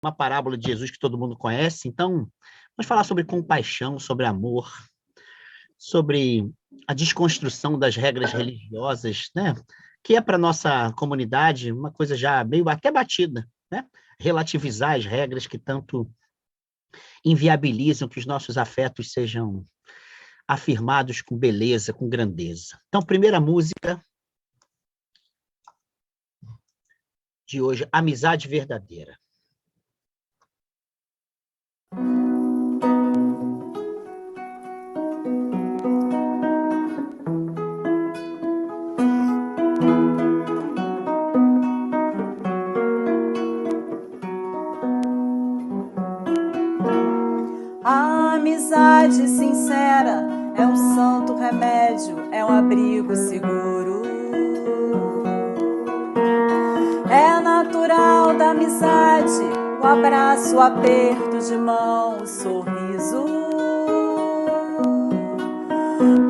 uma parábola de Jesus que todo mundo conhece. Então, vamos falar sobre compaixão, sobre amor, sobre a desconstrução das regras religiosas, né? Que é para a nossa comunidade uma coisa já meio até batida, né? Relativizar as regras que tanto inviabilizam que os nossos afetos sejam afirmados com beleza, com grandeza. Então, primeira música de hoje, Amizade Verdadeira. A amizade sincera é um santo remédio, é um abrigo seguro. É natural da amizade o abraço, o aperto de mão, o sorriso.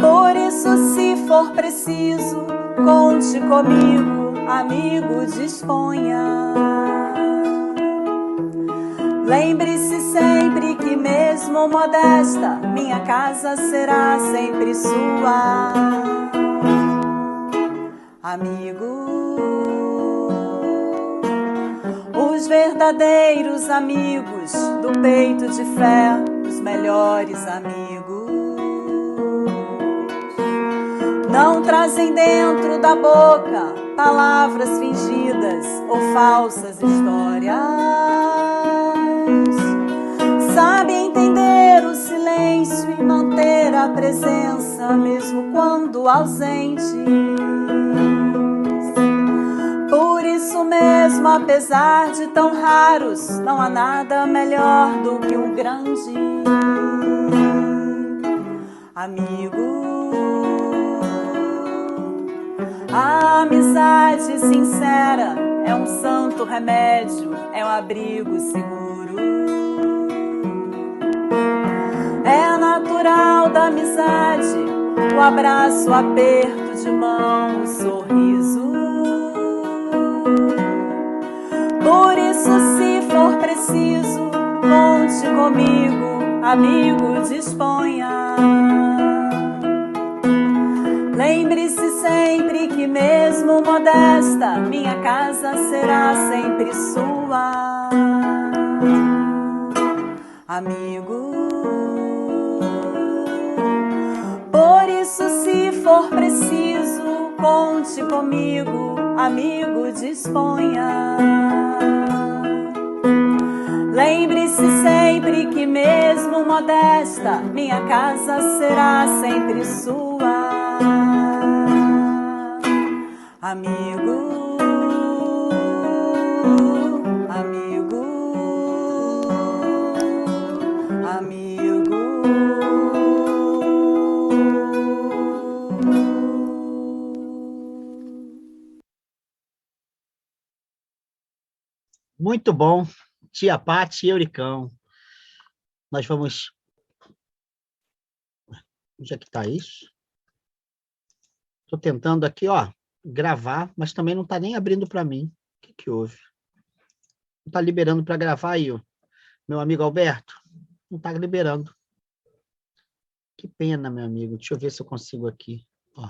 Por isso, se for preciso, conte comigo, amigo, disponha. Lembre-se sempre que mesmo modesta, minha casa será sempre sua. Amigo, os verdadeiros amigos do peito de fé, os melhores amigos, não trazem dentro da boca palavras fingidas ou falsas histórias. Sabe entender o silêncio e manter a presença, mesmo quando ausente. Por isso mesmo, apesar de tão raros, não há nada melhor do que um grande amigo. A amizade sincera é um santo remédio, é um abrigo seguro. É natural da amizade o abraço, o aperto de mão, o sorriso. Por isso, se for preciso, conte comigo, amigo, disponha. Lembre-se sempre que mesmo modesta, minha casa será sempre sua. Amigo, por isso, se for preciso, conte comigo, amigo, disponha. Lembre-se sempre que mesmo modesta, minha casa será sempre sua. Amigo, amigo, amigo. Muito bom, Tia Pati e Euricão. Nós vamos... Onde é que está isso? Estou tentando aqui, ó, gravar, mas também não está nem abrindo para mim. O que houve? Não está liberando para gravar aí, ó. Meu amigo Alberto. Não está liberando. Que pena, meu amigo. Deixa eu ver se eu consigo aqui. Ó.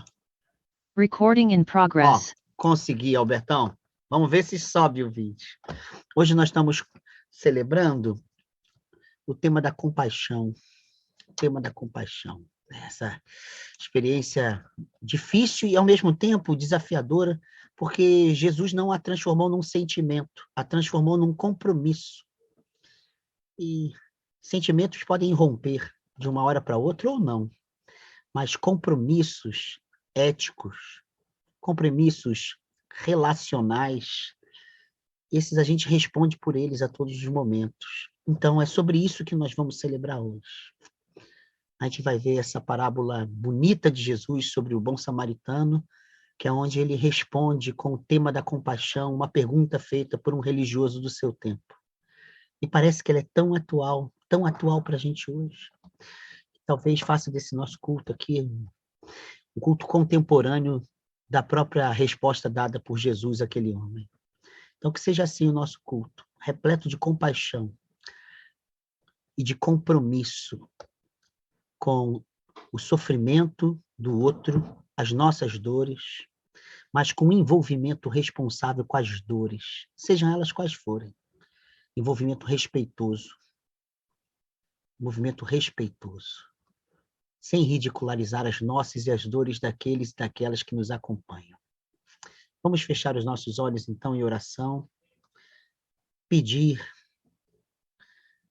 Recording in progress. Ó, consegui, Albertão. Vamos ver se sobe o vídeo. Hoje nós estamos celebrando o tema da compaixão. O tema da compaixão. Essa experiência difícil e, ao mesmo tempo, desafiadora, porque Jesus não a transformou num sentimento, a transformou num compromisso. E sentimentos podem romper de uma hora para outra ou não, mas compromissos éticos, compromissos relacionais, esses a gente responde por eles a todos os momentos. Então, é sobre isso que nós vamos celebrar hoje. A gente vai ver essa parábola bonita de Jesus sobre o bom samaritano, que é onde ele responde com o tema da compaixão, uma pergunta feita por um religioso do seu tempo. E parece que ela é tão atual para a gente hoje. Talvez faça desse nosso culto aqui um culto contemporâneo da própria resposta dada por Jesus àquele homem. Então, que seja assim o nosso culto, repleto de compaixão e de compromisso com o sofrimento do outro, as nossas dores, mas com envolvimento responsável com as dores, sejam elas quais forem. Envolvimento respeitoso. Movimento respeitoso. Sem ridicularizar as nossas e as dores daqueles e daquelas que nos acompanham. Vamos fechar os nossos olhos, então, em oração. Pedir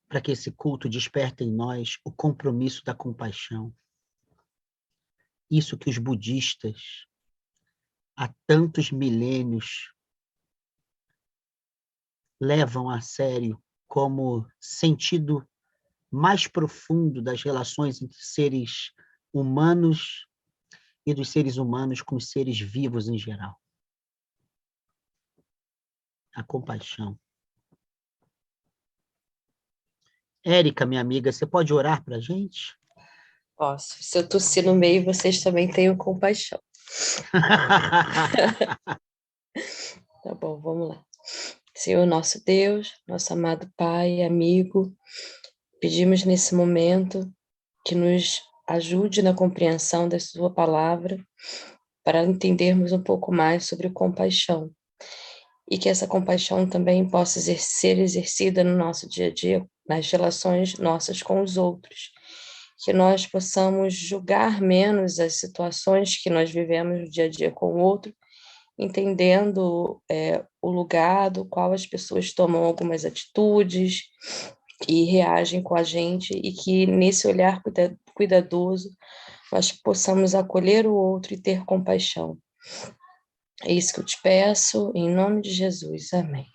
para que esse culto desperte em nós o compromisso da compaixão. Isso que os budistas, há tantos milênios, levam a sério como sentido mais profundo das relações entre seres humanos e dos seres humanos com os seres vivos em geral. A compaixão. Érica, minha amiga, você pode orar para a gente? Posso. Se eu tossir no meio, vocês também tenham compaixão. Tá bom, vamos lá. Senhor nosso Deus, nosso amado Pai, amigo, pedimos nesse momento que nos ajude na compreensão da sua palavra para entendermos um pouco mais sobre compaixão e que essa compaixão também possa ser exercida no nosso dia a dia, nas relações nossas com os outros, que nós possamos julgar menos as situações que nós vivemos no dia a dia com o outro, entendendo o lugar do qual as pessoas tomam algumas atitudes e reagem com a gente, e que nesse olhar cuidadoso nós possamos acolher o outro e ter compaixão. É isso que eu te peço, em nome de Jesus. Amém.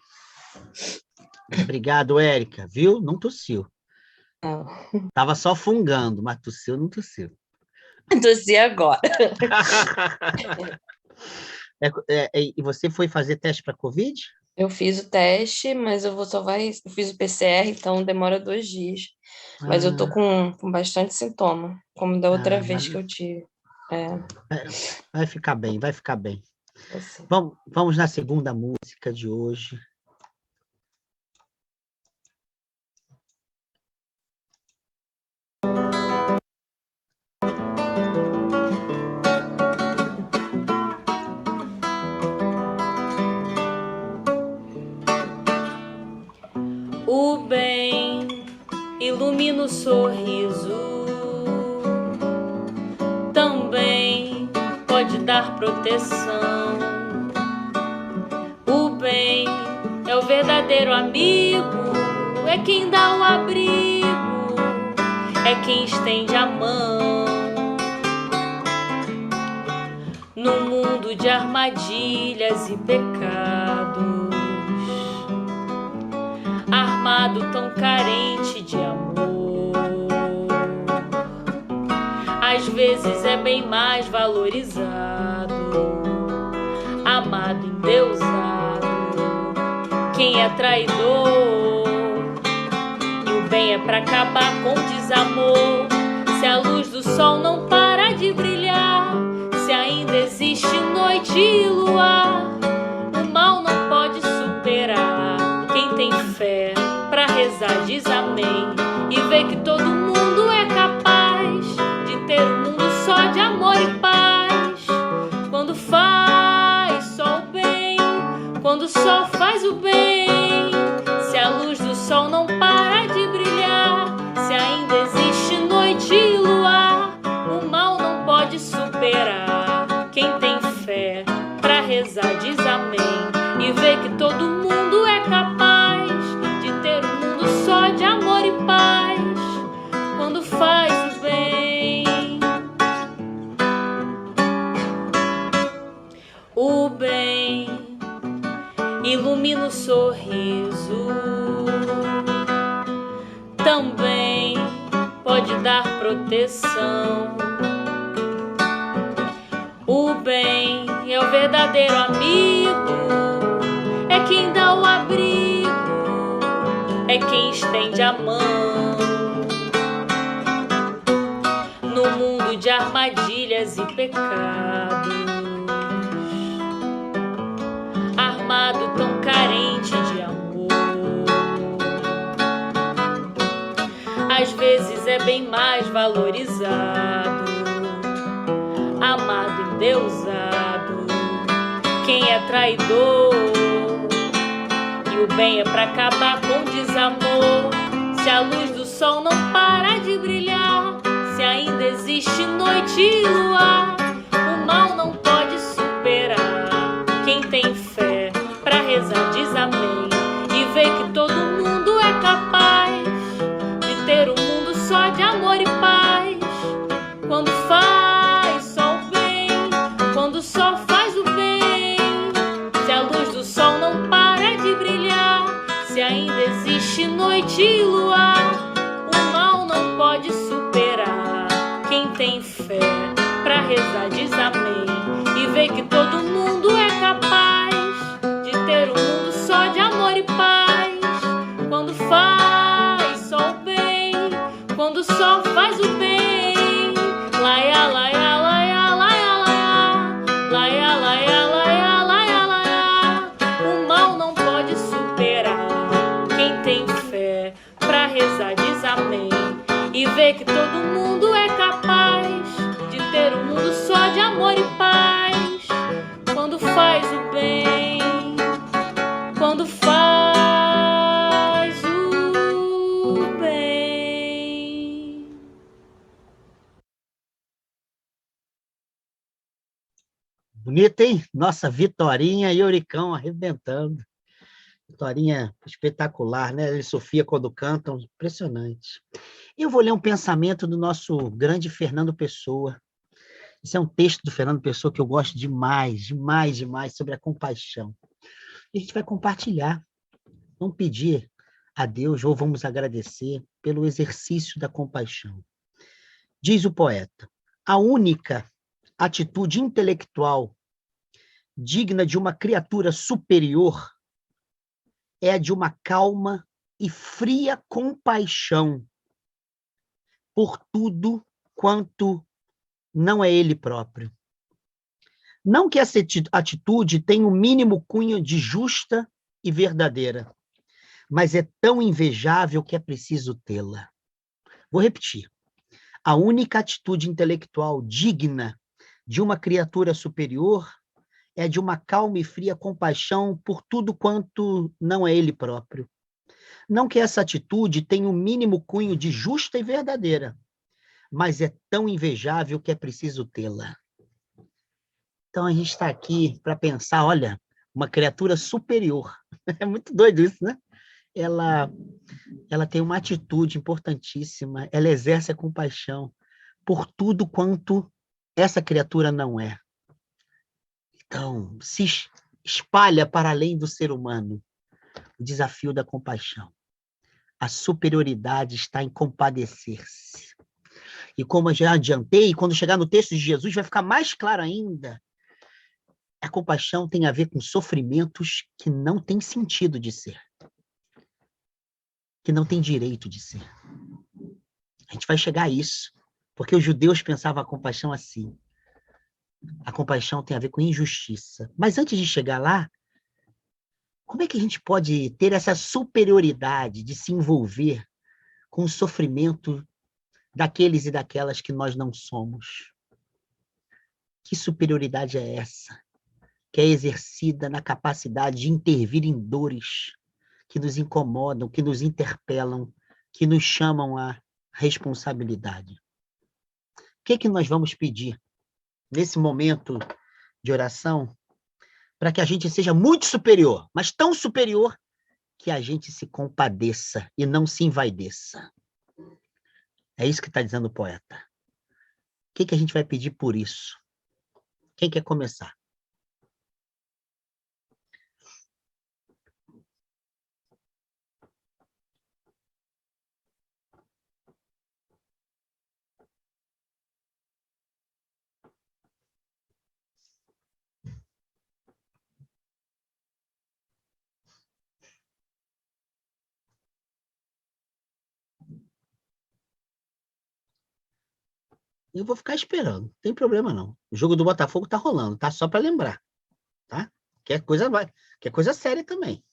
Obrigado, Érica. Viu? Não tossiu. Não. Tava só fungando, mas tossiu, não tossiu. Tossi agora. E você foi fazer teste para Covid? Eu fiz o teste, mas eu fiz o PCR, então demora 2 dias. Mas eu tô com bastante sintoma, como da outra vez que eu tive. Vai ficar bem, vai ficar bem. Assim. Vamos na segunda música de hoje. O bem ilumina o sorriso, também pode dar proteção. O bem é o verdadeiro amigo, é quem dá o abrigo, é quem estende a mão. No mundo de armadilhas e pecados, armado tão carente de amor, às vezes é bem mais valorizado, amado, endeusado, quem é traidor. E o bem é pra acabar com o desamor. Se a luz do sol não para de brilhar, se ainda existe noite e luar, o mal não pode superar. Quem tem fé pra rezar diz amém e vê que todo mundo é capaz de ter um mundo só de amor e paz. Quando faz só o bem, quando o sol faz o bem, se a luz do sol não para de brilhar, se ainda existe noite e luar, o mal não pode superar. Quem tem fé pra rezar diz amém e vê que todo mundo é capaz de ter um mundo só de amor e paz. Quando faz o bem, o bem ilumina o sorriso, também pode dar proteção. O bem é o verdadeiro amigo, é quem dá o abrigo, é quem estende a mão. No mundo de armadilhas e pecados, armado tão carente de amor, às vezes é bem mais valorizado, amado, endeusado. Quem é traidor e o bem é pra acabar com o desamor. Se a luz do sol não para de brilhar, se ainda existe noite e luar, o mal não pode superar. Quem tem fé pra rezar diz amém e vê que todo mundo é capaz de ter um mundo só de amor e paz. Quando faz só o bem, quando só faz o bem. Se a luz do sol não para de brilhar, se ainda existe noite e luar, o mal não pode superar. Quem tem fé pra rezar diz amém e vê que todo mundo é capaz de ter um mundo só de amor e paz. Quando faz só o bem, quando só faz o bem. Laia, laia, laia, laia, laia, laia, laia, laia, laia, laia. O mal não pode superar. Quem tem fé pra rezar diz amém e vê que todo mundo é capaz de ter um mundo só de amor e paz. Quando faz o bem, quando faz o bem. Bonita, hein? Nossa, Vitorinha e Euricão arrebentando. Vitorinha espetacular, né? Ela e Sofia, quando cantam, impressionante. Eu vou ler um pensamento do nosso grande Fernando Pessoa. Esse é um texto do Fernando Pessoa que eu gosto demais, demais, demais, sobre a compaixão. E a gente vai compartilhar. Vamos pedir a Deus, ou vamos agradecer pelo exercício da compaixão. Diz o poeta: a única atitude intelectual digna de uma criatura superior é a de uma calma e fria compaixão por tudo quanto não é ele próprio. Não que essa atitude tenha o mínimo cunho de justa e verdadeira, mas é tão invejável que é preciso tê-la. Vou repetir. A única atitude intelectual digna de uma criatura superior é de uma calma e fria compaixão por tudo quanto não é ele próprio. Não que essa atitude tenha o mínimo cunho de justa e verdadeira, mas é tão invejável que é preciso tê-la. Então, a gente está aqui para pensar, olha, uma criatura superior. É muito doido isso, né? Ela tem uma atitude importantíssima, ela exerce a compaixão por tudo quanto essa criatura não é. Então, se espalha para além do ser humano o desafio da compaixão. A superioridade está em compadecer-se. E como eu já adiantei, quando chegar no texto de Jesus, vai ficar mais claro ainda. A compaixão tem a ver com sofrimentos que não têm sentido de ser, que não têm direito de ser. A gente vai chegar a isso, porque os judeus pensavam a compaixão assim. A compaixão tem a ver com injustiça. Mas antes de chegar lá, como é que a gente pode ter essa superioridade de se envolver com o sofrimento daqueles e daquelas que nós não somos? Que superioridade é essa? Que é exercida na capacidade de intervir em dores que nos incomodam, que nos interpelam, que nos chamam à responsabilidade. O que é que nós vamos pedir nesse momento de oração para que a gente seja muito superior, mas tão superior que a gente se compadeça e não se envaideça? É isso que está dizendo o poeta. O que é que a gente vai pedir por isso? Quem quer começar? Eu vou ficar esperando, não tem problema não. O jogo do Botafogo tá rolando, tá? Só para lembrar, tá? Que é coisa séria também.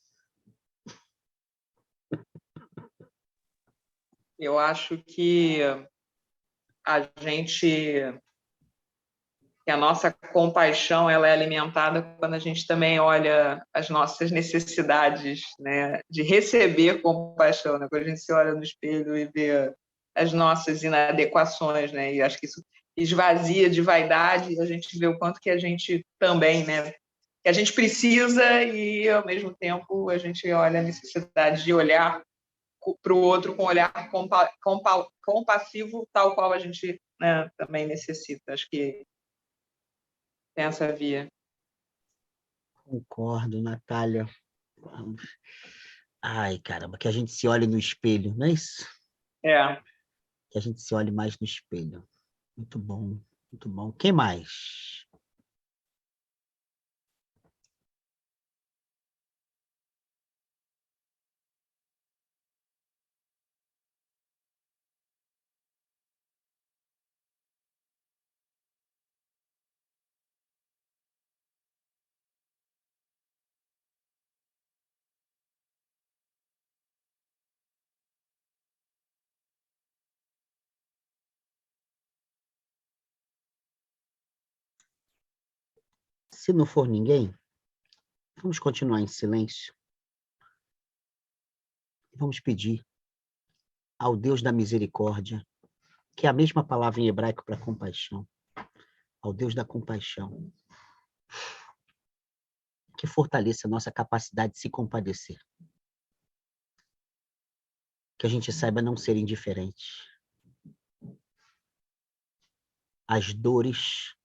Eu acho que a gente, que a nossa compaixão ela é alimentada quando a gente também olha as nossas necessidades, né, de receber compaixão, né? Quando a gente se olha no espelho e vê as nossas inadequações, né? E acho que isso esvazia de vaidade e a gente vê o quanto que a gente também, né, que a gente precisa e ao mesmo tempo a gente olha a necessidade de olhar para o outro com um olhar compassivo, tal qual a gente, né, também necessita. Acho que tem essa via. Concordo, Natália. Vamos. Ai, caramba, que a gente se olhe no espelho, não é isso? É. Que a gente se olhe mais no espelho. Muito bom, muito bom. Quem mais? Se não for ninguém, vamos continuar em silêncio. Vamos pedir ao Deus da misericórdia, que é a mesma palavra em hebraico para compaixão, ao Deus da compaixão, que fortaleça a nossa capacidade de se compadecer. Que a gente saiba não ser indiferente às dores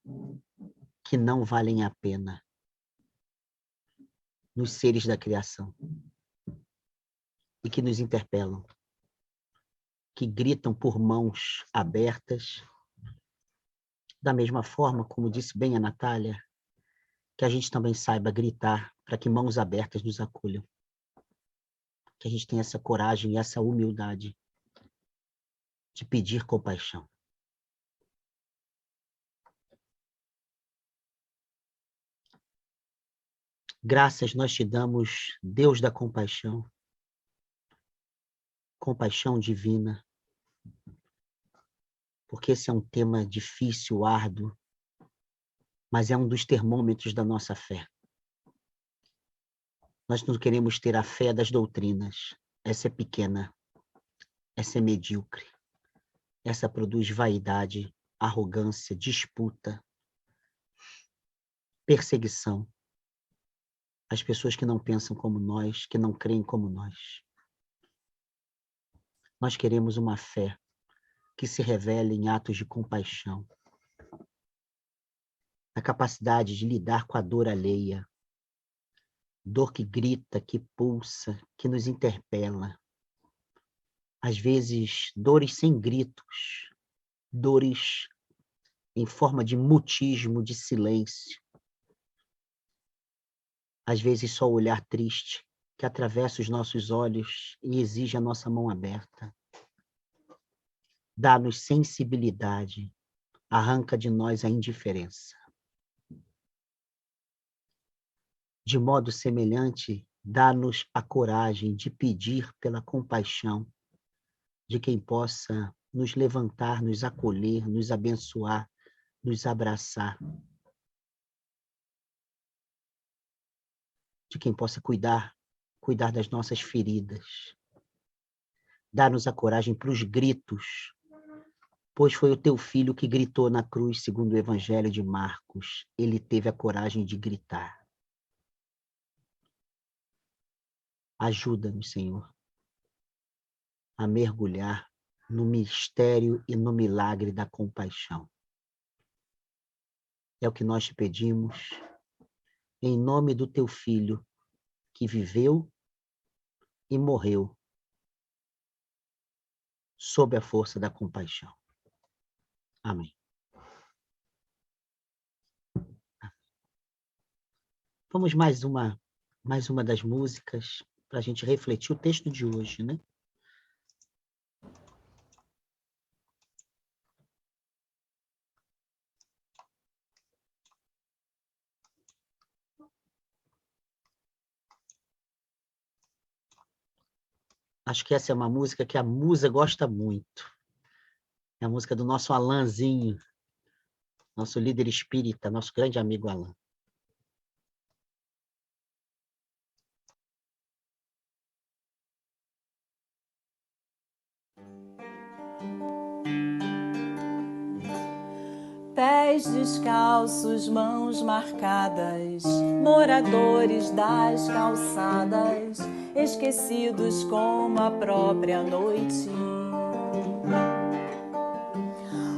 que não valem a pena nos seres da criação e que nos interpelam, que gritam por mãos abertas, da mesma forma, como disse bem a Natália, que a gente também saiba gritar para que mãos abertas nos acolham. Que a gente tenha essa coragem e essa humildade de pedir compaixão. Graças nós te damos, Deus da compaixão, compaixão divina, porque esse é um tema difícil, árduo, mas é um dos termômetros da nossa fé. Nós não queremos ter a fé das doutrinas. Essa é pequena, essa é medíocre, essa produz vaidade, arrogância, disputa, perseguição. As pessoas que não pensam como nós, que não creem como nós. Nós queremos uma fé que se revele em atos de compaixão, a capacidade de lidar com a dor alheia, dor que grita, que pulsa, que nos interpela. Às vezes, dores sem gritos, dores em forma de mutismo, de silêncio. Às vezes, só o olhar triste que atravessa os nossos olhos e exige a nossa mão aberta. Dá-nos sensibilidade, arranca de nós a indiferença. De modo semelhante, dá-nos a coragem de pedir pela compaixão de quem possa nos levantar, nos acolher, nos abençoar, nos abraçar. De quem possa cuidar das nossas feridas. Dá-nos a coragem para os gritos, pois foi o teu filho que gritou na cruz, segundo o Evangelho de Marcos. Ele teve a coragem de gritar. Ajuda-nos, Senhor, a mergulhar no mistério e no milagre da compaixão. É o que nós te pedimos, em nome do teu Filho, que viveu e morreu sob a força da compaixão. Amém. Vamos mais uma das músicas para a gente refletir o texto de hoje, né? Acho que essa é uma música que a Musa gosta muito. É a música do nosso Alanzinho, nosso líder espírita, nosso grande amigo Alan. Pés descalços, mãos marcadas, moradores das calçadas, esquecidos como a própria noite.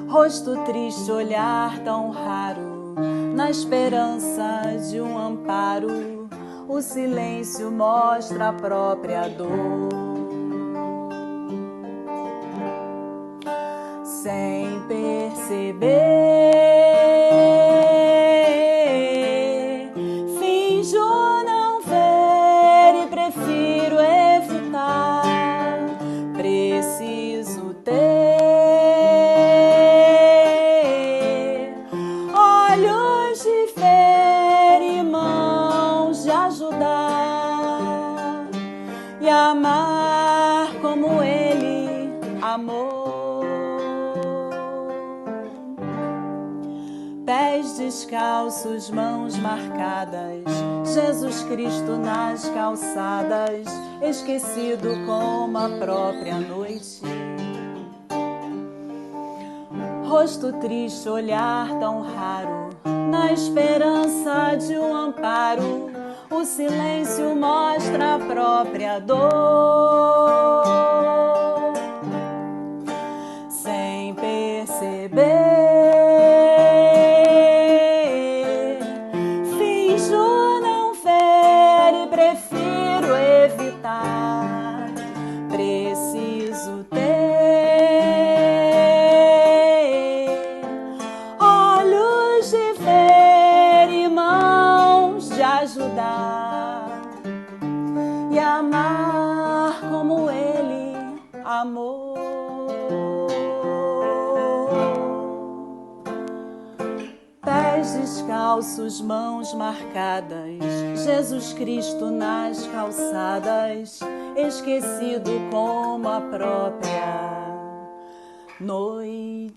Rosto triste, olhar tão raro, na esperança de um amparo, o silêncio mostra a própria dor. Sem perceber, finjo não ver e prefiro evitar. Preciso ter olhos de ver e mãos de ajudar e amar como ele amou. Pés descalços, mãos marcadas, Jesus Cristo nas calçadas, esquecido como a própria noite. Rosto triste, olhar tão raro, na esperança de um amparo, o silêncio mostra a própria dor. Sem perceber, prefiro evitar. Preciso ter olhos de ver e mãos de ajudar e amar como ele amou. Pés descalços, mãos marcadas, Jesus Cristo nas calçadas, esquecido como a própria noite.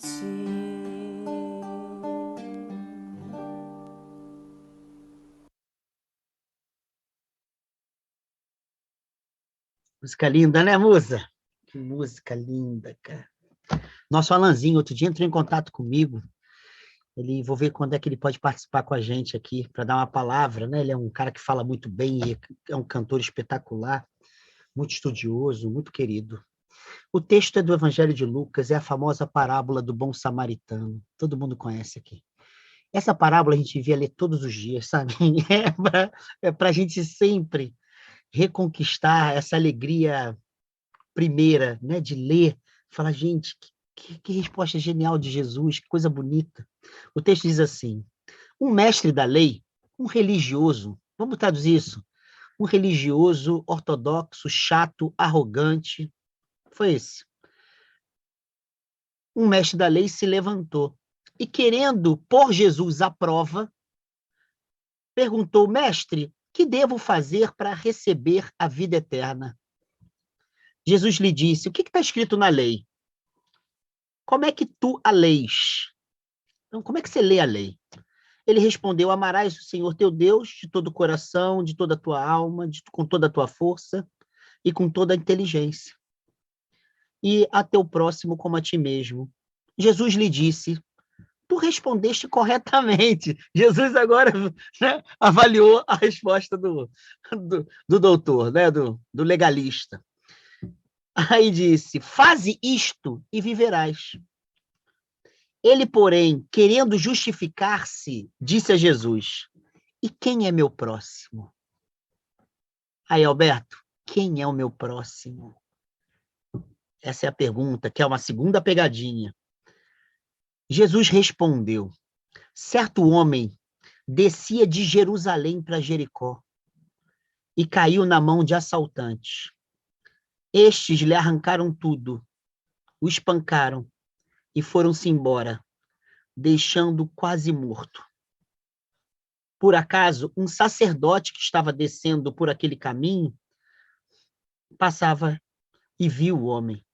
Música linda, né, Musa? Que música linda, cara. Nosso Alanzinho, outro dia entrou em contato comigo. Vou ver quando é que ele pode participar com a gente aqui, para dar uma palavra, né? Ele é um cara que fala muito bem, é um cantor espetacular, muito estudioso, muito querido. O texto é do Evangelho de Lucas, é a famosa parábola do bom samaritano. Todo mundo conhece aqui. Essa parábola a gente devia ler todos os dias, sabe? É para a gente sempre reconquistar essa alegria primeira, né? De ler, falar, gente, que resposta genial de Jesus, que coisa bonita. O texto diz assim: um mestre da lei, um religioso, vamos traduzir isso, um religioso ortodoxo, chato, arrogante, foi esse. Um mestre da lei se levantou e, querendo pôr Jesus à prova, perguntou: mestre, que devo fazer para receber a vida eterna? Jesus lhe disse: o que está escrito na lei? Como é que tu a leis? Então, como é que você lê a lei? Ele respondeu: amarás o Senhor teu Deus de todo o coração, de toda a tua alma, com toda a tua força e com toda a inteligência. E a teu próximo como a ti mesmo. Jesus lhe disse: tu respondeste corretamente. Jesus agora, né, avaliou a resposta do doutor, né, do legalista. Aí disse: faze isto e viverás. Ele, porém, querendo justificar-se, disse a Jesus: e quem é meu próximo? Aí, Alberto, quem é o meu próximo? Essa é a pergunta, que é uma segunda pegadinha. Jesus respondeu: certo homem descia de Jerusalém para Jericó e caiu na mão de assaltantes. Estes lhe arrancaram tudo, o espancaram e foram-se embora, deixando quase morto. Por acaso, um sacerdote que estava descendo por aquele caminho passava e viu o homem.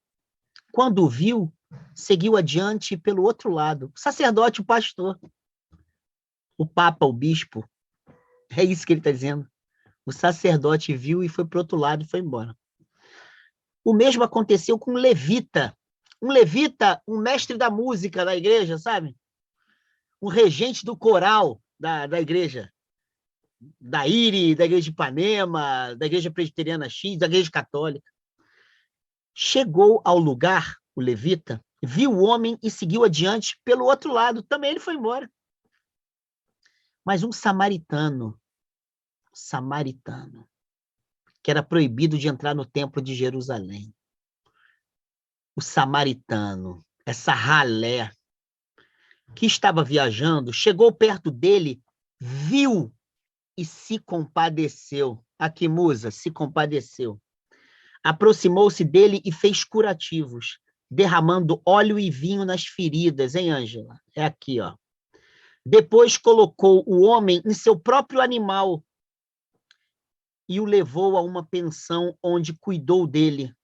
Quando o viu, seguiu adiante pelo outro lado. O sacerdote, o pastor, o papa, o bispo. É isso que ele está dizendo. O sacerdote viu e foi para o outro lado e foi embora. O mesmo aconteceu com um levita. Um levita, um mestre da música da igreja, sabe? Um regente do coral da igreja. Da IRI, da igreja de Ipanema, da igreja presbiteriana X, da igreja católica. Chegou ao lugar, o levita, viu o homem e seguiu adiante pelo outro lado. Também ele foi embora. Mas um samaritano, que era proibido de entrar no templo de Jerusalém. O samaritano, essa ralé, que estava viajando, chegou perto dele, viu e se compadeceu. Aqui, musa, se compadeceu. Aproximou-se dele e fez curativos, derramando óleo e vinho nas feridas, hein, Ângela? É aqui, ó. Depois colocou o homem em seu próprio animal e o levou a uma pensão onde cuidou dele.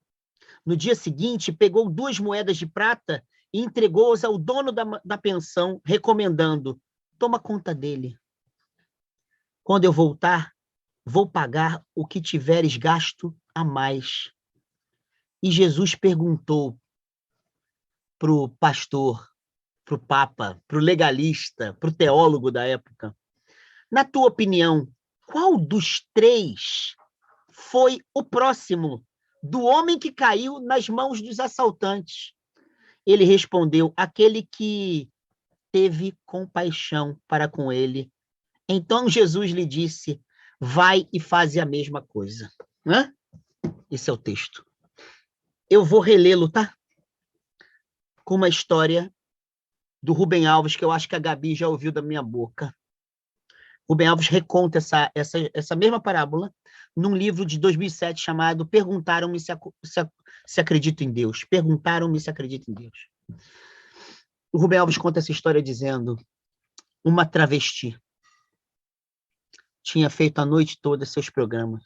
No dia seguinte, pegou 2 moedas de prata e entregou-as ao dono da pensão, recomendando: toma conta dele. Quando eu voltar, vou pagar o que tiveres gasto a mais. E Jesus perguntou para o pastor, para o papa, para o legalista, para o teólogo da época: na tua opinião, qual dos 3 foi o próximo do homem que caiu nas mãos dos assaltantes? Ele respondeu: aquele que teve compaixão para com ele. Então Jesus lhe disse: vai e faze a mesma coisa. Hã? Esse é o texto. Eu vou relê-lo, tá? Com uma história do Rubem Alves, que eu acho que a Gabi já ouviu da minha boca. Rubem Alves reconta essa mesma parábola num livro de 2007 chamado Perguntaram-me se acredito em Deus. Perguntaram-me se acredito em Deus. O Rubem Alves conta essa história dizendo: uma travesti tinha feito a noite toda seus programas,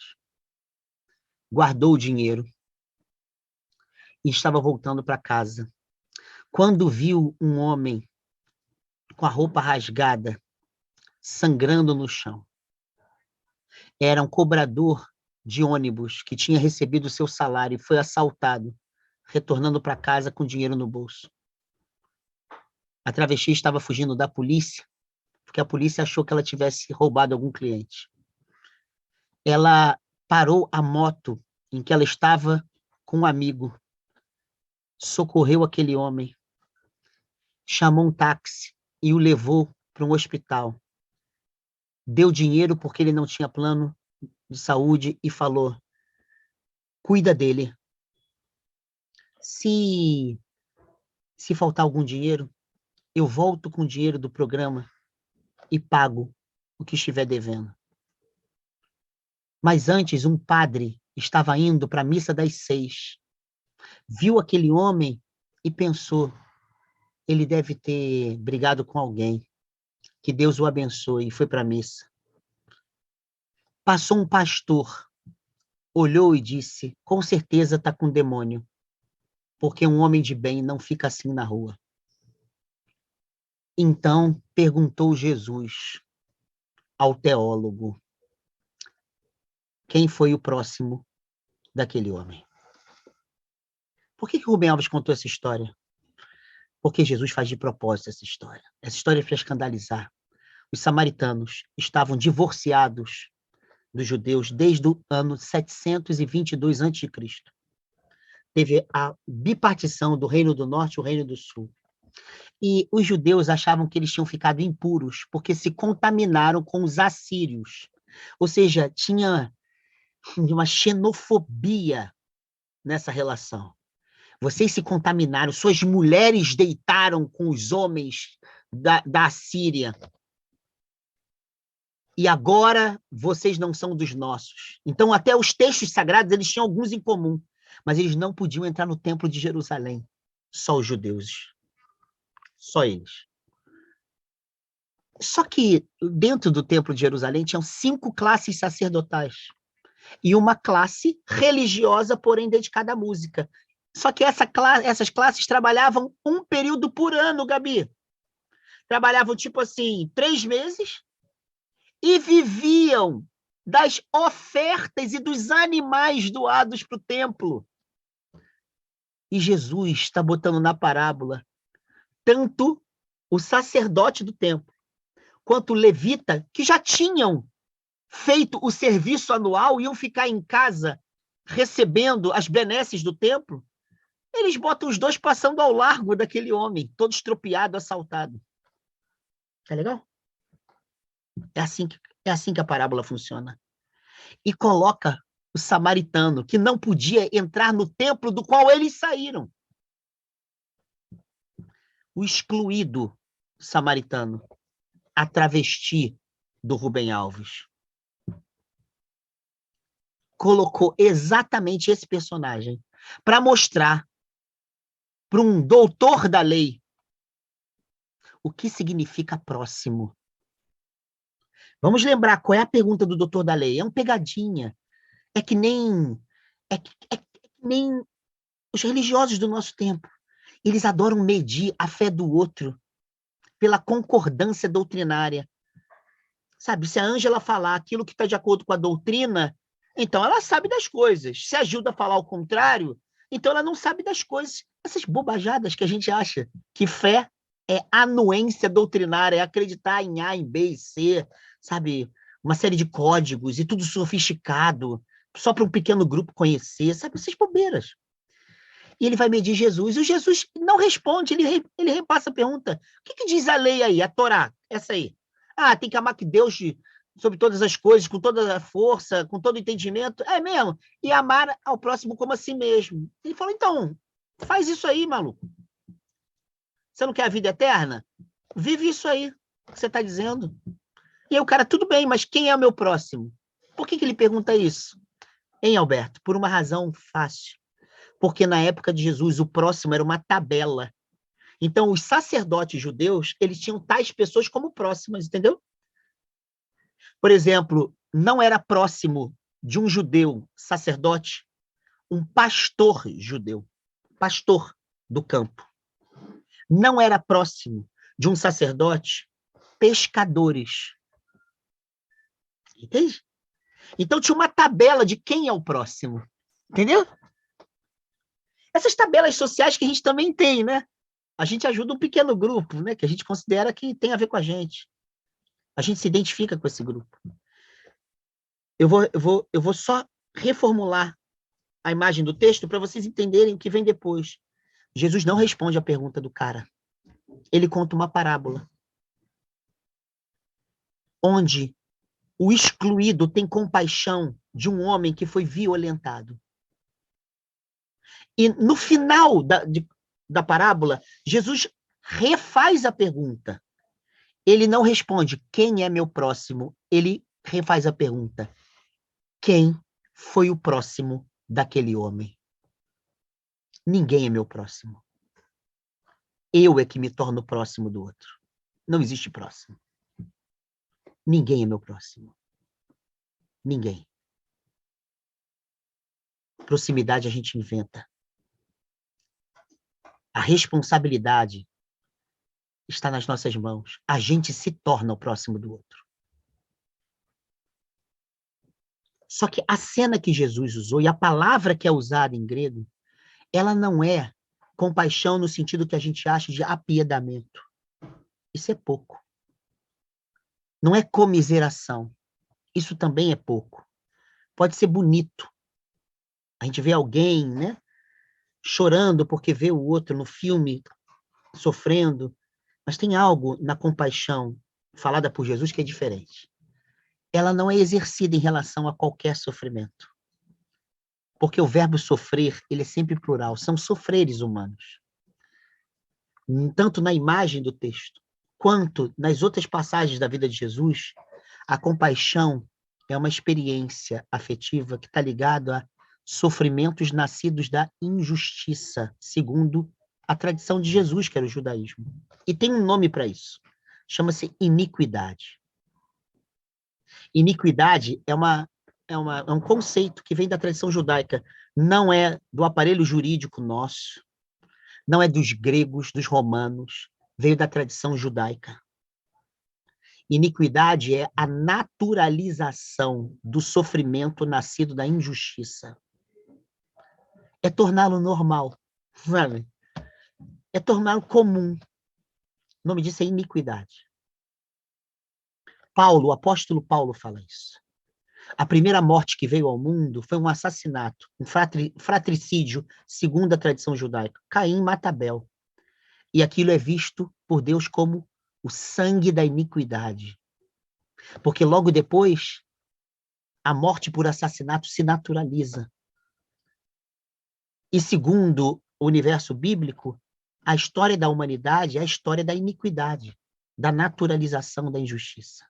guardou o dinheiro e estava voltando para casa. Quando viu um homem com a roupa rasgada, sangrando no chão, era um cobrador de ônibus que tinha recebido o seu salário e foi assaltado, retornando para casa com dinheiro no bolso. A travesti estava fugindo da polícia, porque a polícia achou que ela tivesse roubado algum cliente. Ela parou a moto em que ela estava com um amigo, socorreu aquele homem, chamou um táxi e o levou para um hospital. Deu dinheiro porque ele não tinha plano de saúde e falou: cuida dele. Se faltar algum dinheiro, eu volto com o dinheiro do programa e pago o que estiver devendo. Mas antes, um padre estava indo para a missa das 6. Viu aquele homem e pensou: ele deve ter brigado com alguém. Que Deus o abençoe. E foi para a missa. Passou um pastor, olhou e disse: com certeza está com demônio, porque um homem de bem não fica assim na rua. Então perguntou Jesus ao teólogo: quem foi o próximo daquele homem? Por que Rubem Alves contou essa história? Porque Jesus faz de propósito essa história. Essa história é para escandalizar. Os samaritanos estavam divorciados dos judeus desde o ano 722 a.C. Teve a bipartição do Reino do Norte e o Reino do Sul. E os judeus achavam que eles tinham ficado impuros porque se contaminaram com os assírios. Ou seja, tinha uma xenofobia nessa relação. Vocês se contaminaram, suas mulheres deitaram com os homens da Assíria. E agora vocês não são dos nossos. Então, até os textos sagrados, eles tinham alguns em comum, mas eles não podiam entrar no templo de Jerusalém. Só os judeus. Só eles. Só que dentro do templo de Jerusalém tinham 5 classes sacerdotais. e uma classe religiosa, porém dedicada à música. Só que essas classes trabalhavam um período por ano, Gabi. Trabalhavam, tipo assim, 3 meses e viviam das ofertas e dos animais doados para o templo. E Jesus está botando na parábola tanto o sacerdote do templo quanto o levita, que já tinham feito o serviço anual, iam ficar em casa recebendo as benesses do templo, eles botam os dois passando ao largo daquele homem, todo estropiado, assaltado. Tá legal? É assim que a parábola funciona. E coloca o samaritano, que não podia entrar no templo do qual eles saíram. O excluído samaritano, a travesti do Rubem Alves. Colocou exatamente esse personagem para mostrar para um doutor da lei o que significa próximo. Vamos lembrar qual é a pergunta do doutor da lei. É uma pegadinha. É que nem os religiosos do nosso tempo. Eles adoram medir a fé do outro pela concordância doutrinária. Sabe, se a Ângela falar aquilo que está de acordo com a doutrina, então ela sabe das coisas. Se a Gilda falar o contrário, então ela não sabe das coisas. Essas bobajadas que a gente acha que fé é anuência doutrinária, é acreditar em A, em B e C, sabe? Uma série de códigos e tudo sofisticado, só para um pequeno grupo conhecer, sabe? Essas bobeiras. E ele vai medir Jesus, e o Jesus não responde, ele repassa a pergunta. O que diz a lei aí, a Torá, essa aí? Ah, tem que amar que Deus sobre todas as coisas, com toda a força, com todo o entendimento. É mesmo. E amar ao próximo como a si mesmo. Ele falou, então, faz isso aí, maluco. Você não quer a vida eterna? Vive isso aí que você está dizendo. E aí o cara, tudo bem, mas quem é o meu próximo? Por que ele pergunta isso? Hein, Alberto? Por uma razão fácil. Porque na época de Jesus, o próximo era uma tabela. Então, os sacerdotes judeus, eles tinham tais pessoas como próximas, entendeu? Por exemplo, não era próximo de um judeu sacerdote um pastor judeu, pastor do campo. Não era próximo de um sacerdote pescadores. Entende? Então, tinha uma tabela de quem é o próximo. Entendeu? Essas tabelas sociais que a gente também tem, né? A gente ajuda um pequeno grupo, né? Que a gente considera que tem a ver com a gente. A gente se identifica com esse grupo. Eu vou só reformular a imagem do texto para vocês entenderem o que vem depois. Jesus não responde à pergunta do cara. Ele conta uma parábola. Onde o excluído tem compaixão de um homem que foi violentado. E no final da parábola, Jesus refaz a pergunta. Ele não responde, quem é meu próximo? Ele refaz a pergunta, quem foi o próximo daquele homem? Ninguém é meu próximo. Eu é que me torno próximo do outro. Não existe próximo. Ninguém é meu próximo. Ninguém. Proximidade a gente inventa. A responsabilidade está nas nossas mãos. A gente se torna o próximo do outro. Só que a cena que Jesus usou e a palavra que é usada em grego, ela não é compaixão no sentido que a gente acha de apiedamento. Isso é pouco. Não é comiseração. Isso também é pouco. Pode ser bonito. A gente vê alguém, né, chorando porque vê o outro no filme sofrendo, mas tem algo na compaixão falada por Jesus que é diferente. Ela não é exercida em relação a qualquer sofrimento. Porque o verbo sofrer, ele é sempre plural, são sofreres humanos. Tanto na imagem do texto, quanto nas outras passagens da vida de Jesus, a compaixão é uma experiência afetiva que está ligada a sofrimentos nascidos da injustiça, segundo a tradição de Jesus, que era o judaísmo. E tem um nome para isso. Chama-se iniquidade. Iniquidade é é um conceito que vem da tradição judaica, não é do aparelho jurídico nosso, não é dos gregos, dos romanos, veio da tradição judaica. Iniquidade é a naturalização do sofrimento nascido da injustiça. É torná-lo normal, sabe? É torná-lo comum. O nome disso é iniquidade. Paulo, o apóstolo Paulo fala isso. A primeira morte que veio ao mundo foi um assassinato, um fratricídio, segundo a tradição judaica. Caim mata Abel. E aquilo é visto por Deus como o sangue da iniquidade. Porque logo depois, a morte por assassinato se naturaliza. E segundo o universo bíblico, a história da humanidade é a história da iniquidade, da naturalização da injustiça.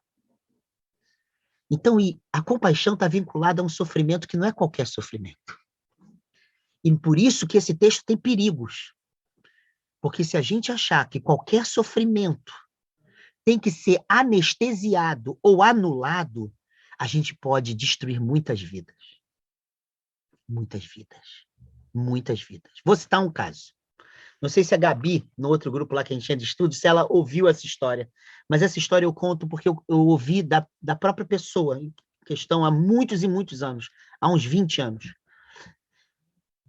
Então, a compaixão está vinculada a um sofrimento que não é qualquer sofrimento. E por isso que esse texto tem perigos. Porque se a gente achar que qualquer sofrimento tem que ser anestesiado ou anulado, a gente pode destruir muitas vidas. Muitas vidas. Muitas vidas. Vou citar um caso. Não sei se a Gabi, no outro grupo lá que a gente tinha de estudo, se ela ouviu essa história. Mas essa história eu conto porque eu ouvi da própria pessoa, em questão há muitos e muitos anos, há uns 20 anos.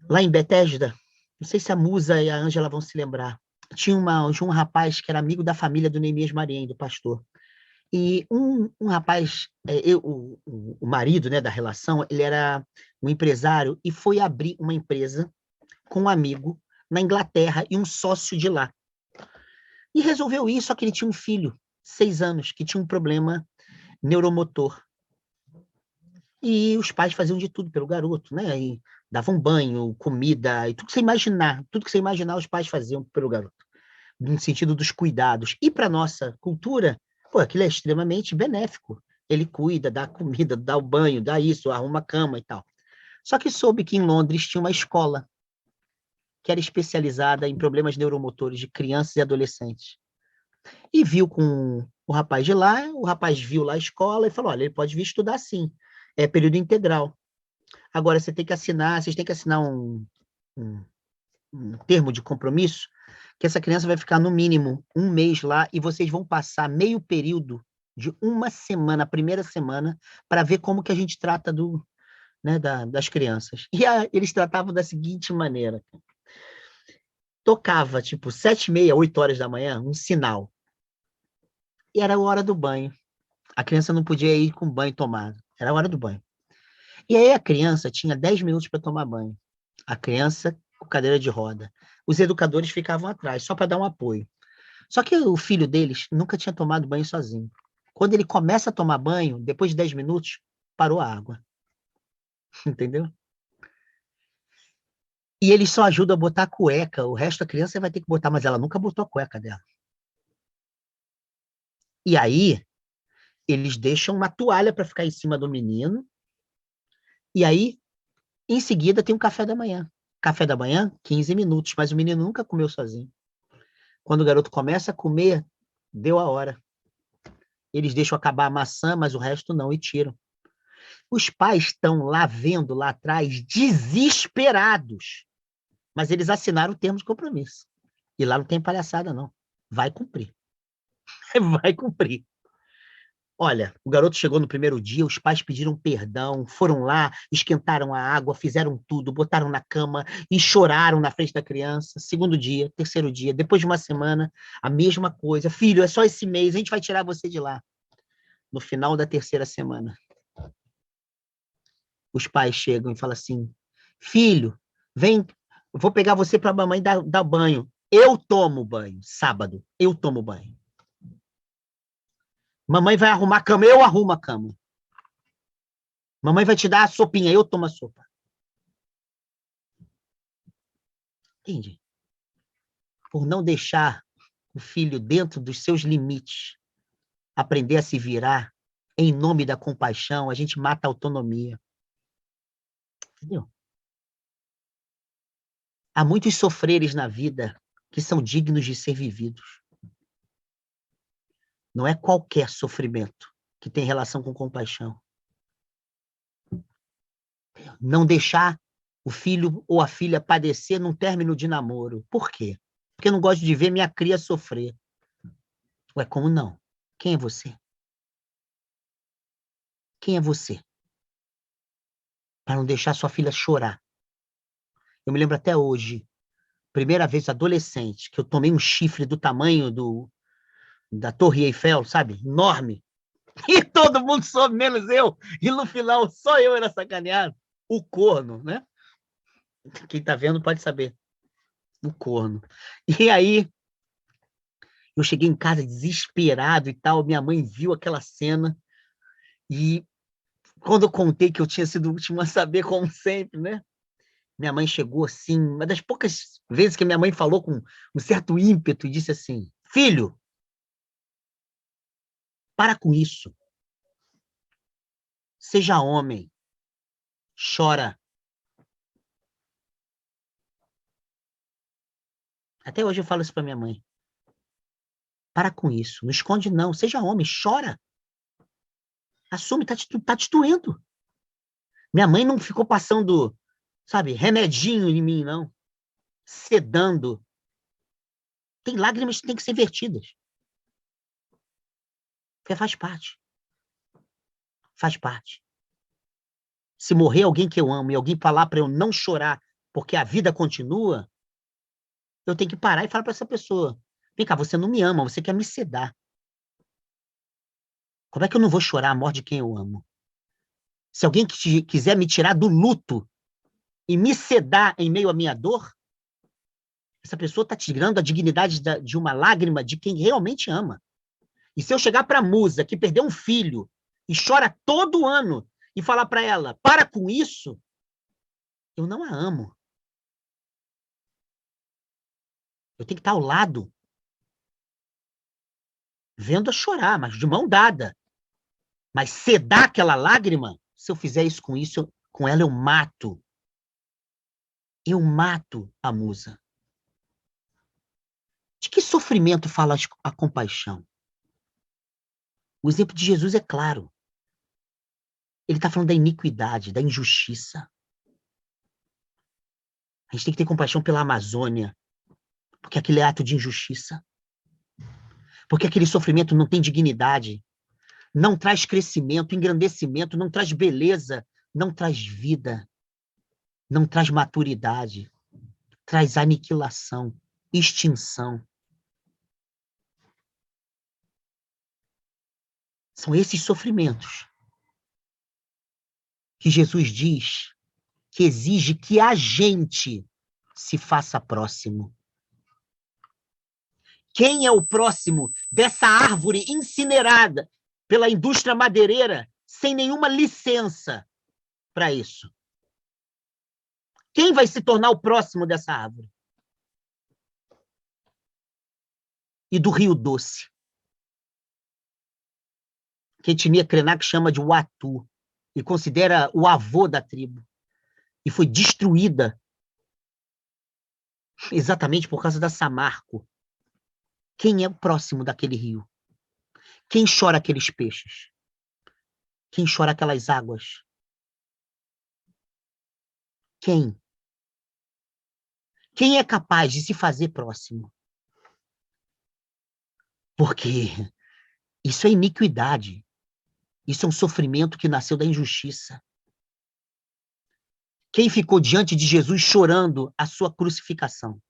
Lá em Betesda, não sei se a Musa e a Ângela vão se lembrar, tinha um rapaz que era amigo da família do Neemias Mariem, do pastor. E um rapaz, o marido, né, da relação, ele era um empresário e foi abrir uma empresa com um amigo na Inglaterra e um sócio de lá. E resolveu isso, só que ele tinha um filho, 6 anos, que tinha um problema neuromotor. E os pais faziam de tudo pelo garoto, né? E davam banho, comida, e tudo que você imaginar, os pais faziam pelo garoto, no sentido dos cuidados. E para nossa cultura, pô, aquilo é extremamente benéfico. Ele cuida, dá comida, dá o banho, dá isso, arruma a cama e tal. Só que soube que em Londres tinha uma escola que era especializada em problemas neuromotores de crianças e adolescentes. E viu com o rapaz de lá, o rapaz viu lá a escola e falou, olha, ele pode vir estudar sim, é período integral. Agora, vocês têm que assinar um termo de compromisso, que essa criança vai ficar no mínimo 1 mês lá e vocês vão passar meio período de 1 semana, a primeira semana, para ver como que a gente trata das crianças. E eles tratavam da seguinte maneira. Tocava, tipo, 7h30, 8 horas da manhã, um sinal. E era a hora do banho. A criança não podia ir com banho tomado. Era a hora do banho. E aí a criança tinha 10 minutos para tomar banho. A criança com cadeira de roda. Os educadores ficavam atrás, só para dar um apoio. Só que o filho deles nunca tinha tomado banho sozinho. Quando ele começa a tomar banho, depois de 10 minutos, parou a água. Entendeu? E eles só ajudam a botar a cueca. O resto da criança vai ter que botar, mas ela nunca botou a cueca dela. E aí, eles deixam uma toalha para ficar em cima do menino. E aí, em seguida, tem um café da manhã. Café da manhã, 15 minutos, mas o menino nunca comeu sozinho. Quando o garoto começa a comer, deu a hora. Eles deixam acabar a maçã, mas o resto não, e tiram. Os pais estão lá vendo, lá atrás, desesperados. Mas eles assinaram o termo de compromisso. E lá não tem palhaçada, não. Vai cumprir. Vai cumprir. Olha, o garoto chegou no primeiro dia, os pais pediram perdão, foram lá, esquentaram a água, fizeram tudo, botaram na cama e choraram na frente da criança. Segundo dia, terceiro dia, depois de 1 semana, a mesma coisa. Filho, é só esse mês, a gente vai tirar você de lá. No final da 3ª semana, os pais chegam e falam assim, filho, vem, vou pegar você para a mamãe dar banho. Eu tomo banho, sábado, eu tomo banho. Mamãe vai arrumar a cama, eu arrumo a cama. Mamãe vai te dar a sopinha, eu tomo a sopa. Entende? Por não deixar o filho dentro dos seus limites, aprender a se virar, em nome da compaixão, a gente mata a autonomia. Entendeu? Há muitos sofreres na vida que são dignos de ser vividos. Não é qualquer sofrimento que tem relação com compaixão. Não deixar o filho ou a filha padecer num término de namoro. Por quê? Porque eu não gosto de ver minha cria sofrer. Ué, como não? Quem é você? Quem é você? Para não deixar sua filha chorar. Eu me lembro até hoje, primeira vez adolescente, que eu tomei um chifre do tamanho da Torre Eiffel, sabe? Enorme. E todo mundo soube, menos eu. E no final, só eu era sacaneado. O corno, né? Quem tá vendo pode saber. O corno. E aí, eu cheguei em casa desesperado e tal. Minha mãe viu aquela cena. E quando eu contei que eu tinha sido o último a saber, como sempre, né? Minha mãe chegou assim, uma das poucas vezes que minha mãe falou com um certo ímpeto e disse assim: filho, para com isso. Seja homem. Chora. Até hoje eu falo isso para minha mãe. Para com isso. Não esconde, não. Seja homem. Chora. Assume, tá te doendo. Minha mãe não ficou passando, sabe, remedinho em mim, não. Sedando. Tem lágrimas que têm que ser vertidas. Porque faz parte. Faz parte. Se morrer alguém que eu amo e alguém falar para eu não chorar porque a vida continua, eu tenho que parar e falar para essa pessoa: vem cá, você não me ama, você quer me sedar. Como é que eu não vou chorar a morte de quem eu amo? Se alguém quiser me tirar do luto e me sedar em meio à minha dor, essa pessoa está tirando a dignidade de uma lágrima de quem realmente ama. E se eu chegar para a musa que perdeu um filho e chora todo ano e falar para ela: para com isso, eu não a amo. Eu tenho que estar ao lado, vendo-a chorar, mas de mão dada. Mas sedar aquela lágrima, se eu fizer isso, com ela eu mato. Eu mato a musa. De que sofrimento fala a compaixão? O exemplo de Jesus é claro. Ele está falando da iniquidade, da injustiça. A gente tem que ter compaixão pela Amazônia, porque aquele é ato de injustiça. Porque aquele sofrimento não tem dignidade, não traz crescimento, engrandecimento, não traz beleza, não traz vida, não traz maturidade, traz aniquilação, extinção. São esses sofrimentos que Jesus diz que exige que a gente se faça próximo. Quem é o próximo dessa árvore incinerada pela indústria madeireira sem nenhuma licença para isso? Quem vai se tornar o próximo dessa árvore? E do Rio Doce, que a etnia Krenak chama de Watu, e considera o avô da tribo, e foi destruída exatamente por causa da Samarco. Quem é o próximo daquele rio? Quem chora aqueles peixes? Quem chora aquelas águas? Quem? Quem é capaz de se fazer próximo? Porque isso é iniquidade. Isso é um sofrimento que nasceu da injustiça. Quem ficou diante de Jesus chorando a sua crucificação?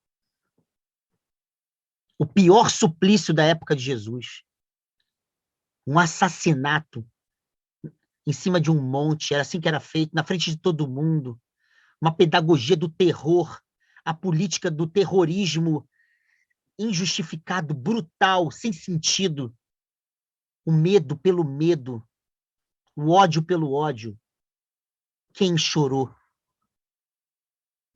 O pior suplício da época de Jesus. Um assassinato em cima de um monte, era assim que era feito, na frente de todo mundo. Uma pedagogia do terror, a política do terrorismo injustificado, brutal, sem sentido. O medo pelo medo, o ódio pelo ódio. Quem chorou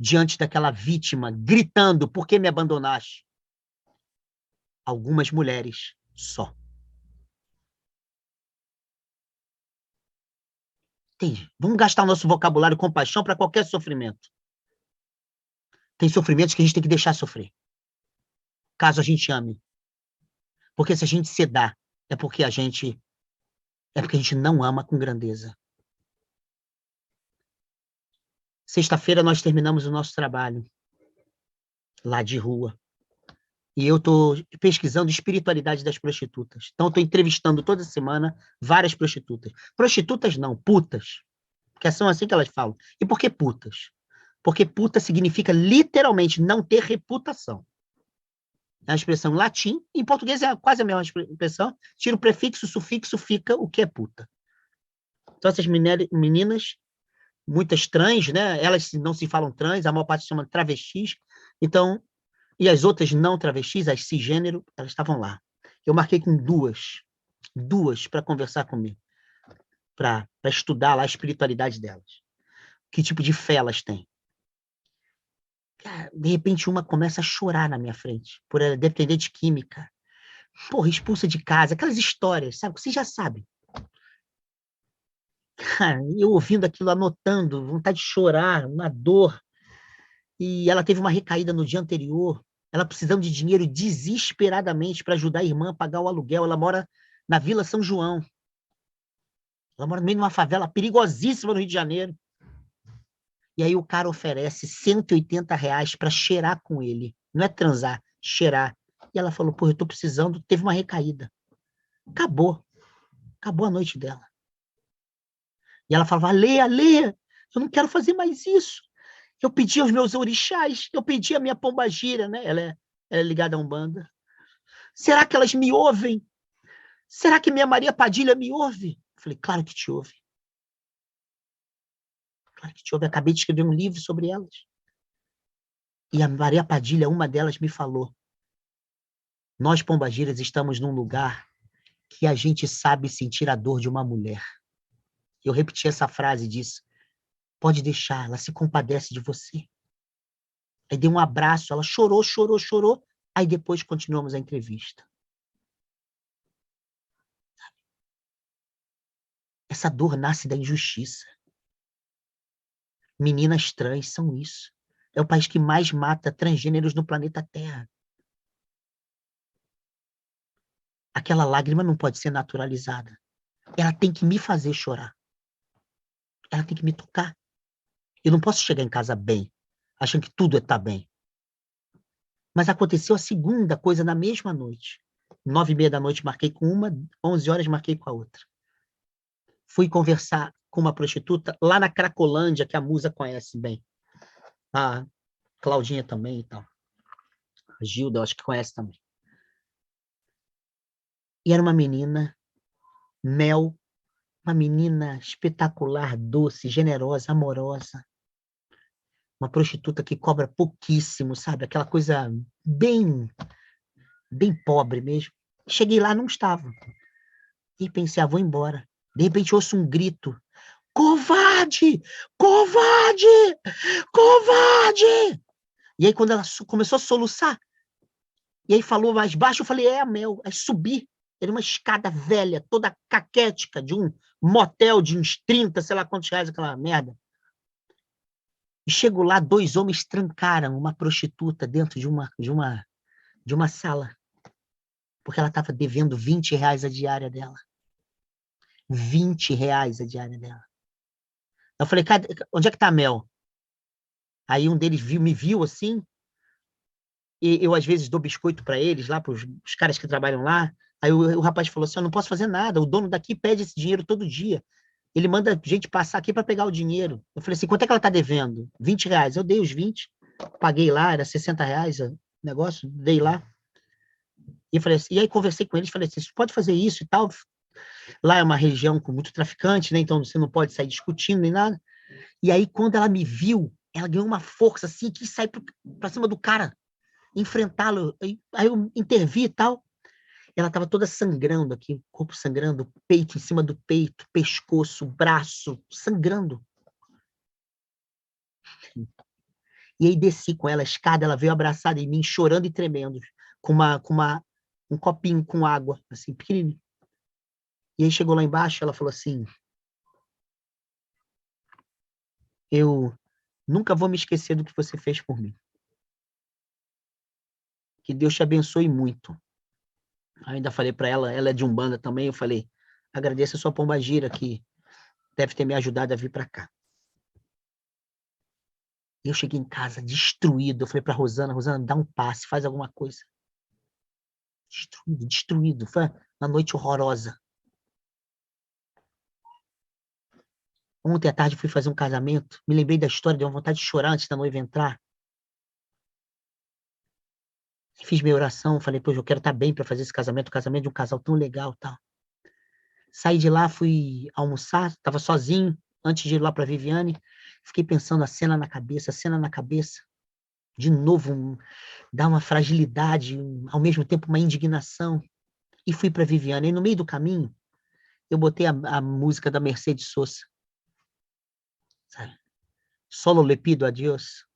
diante daquela vítima, gritando: por que me abandonaste? Algumas mulheres só. Entende? Vamos gastar o nosso vocabulário compaixão para qualquer sofrimento. Tem sofrimentos que a gente tem que deixar sofrer, caso a gente ame. Porque se a gente sedar, é porque a gente não ama com grandeza. Sexta-feira nós terminamos o nosso trabalho lá de rua. E eu estou pesquisando espiritualidade das prostitutas. Então, estou entrevistando toda semana várias prostitutas. Prostitutas não, putas. Porque são assim que elas falam. E por que putas? Porque puta significa literalmente não ter reputação. É uma expressão em latim, em português é quase a mesma expressão. Tira o prefixo, o sufixo, fica o que é puta. Então, essas meninas, muitas trans, né? Elas não se falam trans, a maior parte se chama travestis. Então, e as outras não travestis, as cisgênero, elas estavam lá. Eu marquei com duas para conversar comigo, para estudar lá a espiritualidade delas. Que tipo de fé elas têm. Cara, de repente, uma começa a chorar na minha frente, por ela depender de química. Porra, expulsa de casa, aquelas histórias, sabe? Você já sabe. Cara, eu ouvindo aquilo, anotando, vontade de chorar, uma dor. E ela teve uma recaída no dia anterior, ela precisando de dinheiro desesperadamente para ajudar a irmã a pagar o aluguel. Ela mora na Vila São João. Ela mora no meio de uma favela perigosíssima no Rio de Janeiro. E aí o cara oferece R$ 180 para cheirar com ele. Não é transar, cheirar. E ela falou, pô, eu tô precisando, teve uma recaída. Acabou. Acabou a noite dela. E ela falava, Lê, eu não quero fazer mais isso. Eu pedi aos meus orixás, eu pedi a minha pombagira, né? Ela é ligada a Umbanda. Será que elas me ouvem? Será que minha Maria Padilha me ouve? Eu falei, claro que te ouve. Claro que te ouve. Eu acabei de escrever um livro sobre elas. E a Maria Padilha, uma delas, me falou, nós, pombagiras, estamos num lugar que a gente sabe sentir a dor de uma mulher. Eu repeti essa frase e disse, pode deixar, ela se compadece de você. Aí dei um abraço, ela chorou. Aí depois continuamos a entrevista. Essa dor nasce da injustiça. Meninas trans são isso. É o país que mais mata transgêneros no planeta Terra. Aquela lágrima não pode ser naturalizada. Ela tem que me fazer chorar. Ela tem que me tocar. Eu não posso chegar em casa bem, achando que tudo está bem. Mas aconteceu a segunda coisa na mesma noite. 9h30 da noite marquei com uma, 11 horas marquei com a outra. Fui conversar com uma prostituta lá na Cracolândia, que a Musa conhece bem. A Claudinha também e tal. A Gilda, eu acho que conhece também. E era uma menina, Mel, uma menina espetacular, doce, generosa, amorosa. Uma prostituta que cobra pouquíssimo, sabe? Aquela coisa bem pobre mesmo. Cheguei lá, não estava. E pensei, vou embora. De repente ouço um grito. Covarde! Covarde! Covarde! E aí quando ela começou a soluçar, e aí falou mais baixo, eu falei, é a Mel. Aí subi. Era uma escada velha, toda caquética, de um motel de uns 30, sei lá quantos reais, aquela merda. E chego lá, 2 homens trancaram uma prostituta dentro de uma sala. Porque ela estava devendo R$ 20 a diária dela. R$ 20 a diária dela. Eu falei, onde é que tá a Mel? Aí um deles me viu assim, e eu às vezes dou biscoito para eles, lá para os caras que trabalham lá. Aí o rapaz falou assim, eu não posso fazer nada, o dono daqui pede esse dinheiro todo dia. Ele manda gente passar aqui para pegar o dinheiro. Eu falei assim, quanto é que ela está devendo? R$ 20. Eu dei os 20, paguei lá, era R$ 60 o negócio, dei lá. E, falei assim, e aí conversei com eles, falei assim, você pode fazer isso e tal. Lá é uma região com muito traficante, né? Então você não pode sair discutindo nem nada. E aí, quando ela me viu, ela ganhou uma força assim, que sai para cima do cara, enfrentá-lo. Aí eu intervi e tal. Ela estava toda sangrando aqui, corpo sangrando, peito em cima do peito, pescoço, braço, sangrando. E aí desci com ela a escada, ela veio abraçada em mim, chorando e tremendo, com um copinho com água, assim, pequenininho. E aí chegou lá embaixo, ela falou assim, eu nunca vou me esquecer do que você fez por mim. Que Deus te abençoe muito. Ainda falei para ela, ela é de Umbanda também, eu falei, agradeço a sua pombagira que deve ter me ajudado a vir para cá. Eu cheguei em casa destruído. Eu falei para Rosana, dá um passe, faz alguma coisa. Destruído. Foi uma noite horrorosa. Ontem à tarde fui fazer um casamento. Me lembrei da história, deu uma vontade de chorar antes da noiva entrar. Fiz minha oração, falei, poxa, eu quero estar bem para fazer esse casamento, o casamento de um casal tão legal, tal. Saí de lá, fui almoçar, estava sozinho, antes de ir lá para Viviane, fiquei pensando a cena na cabeça. De novo, dá uma fragilidade, ao mesmo tempo uma indignação. E fui para Viviane. E no meio do caminho, eu botei a música da Mercedes Sosa. Sabe? Solo le pido a Dios.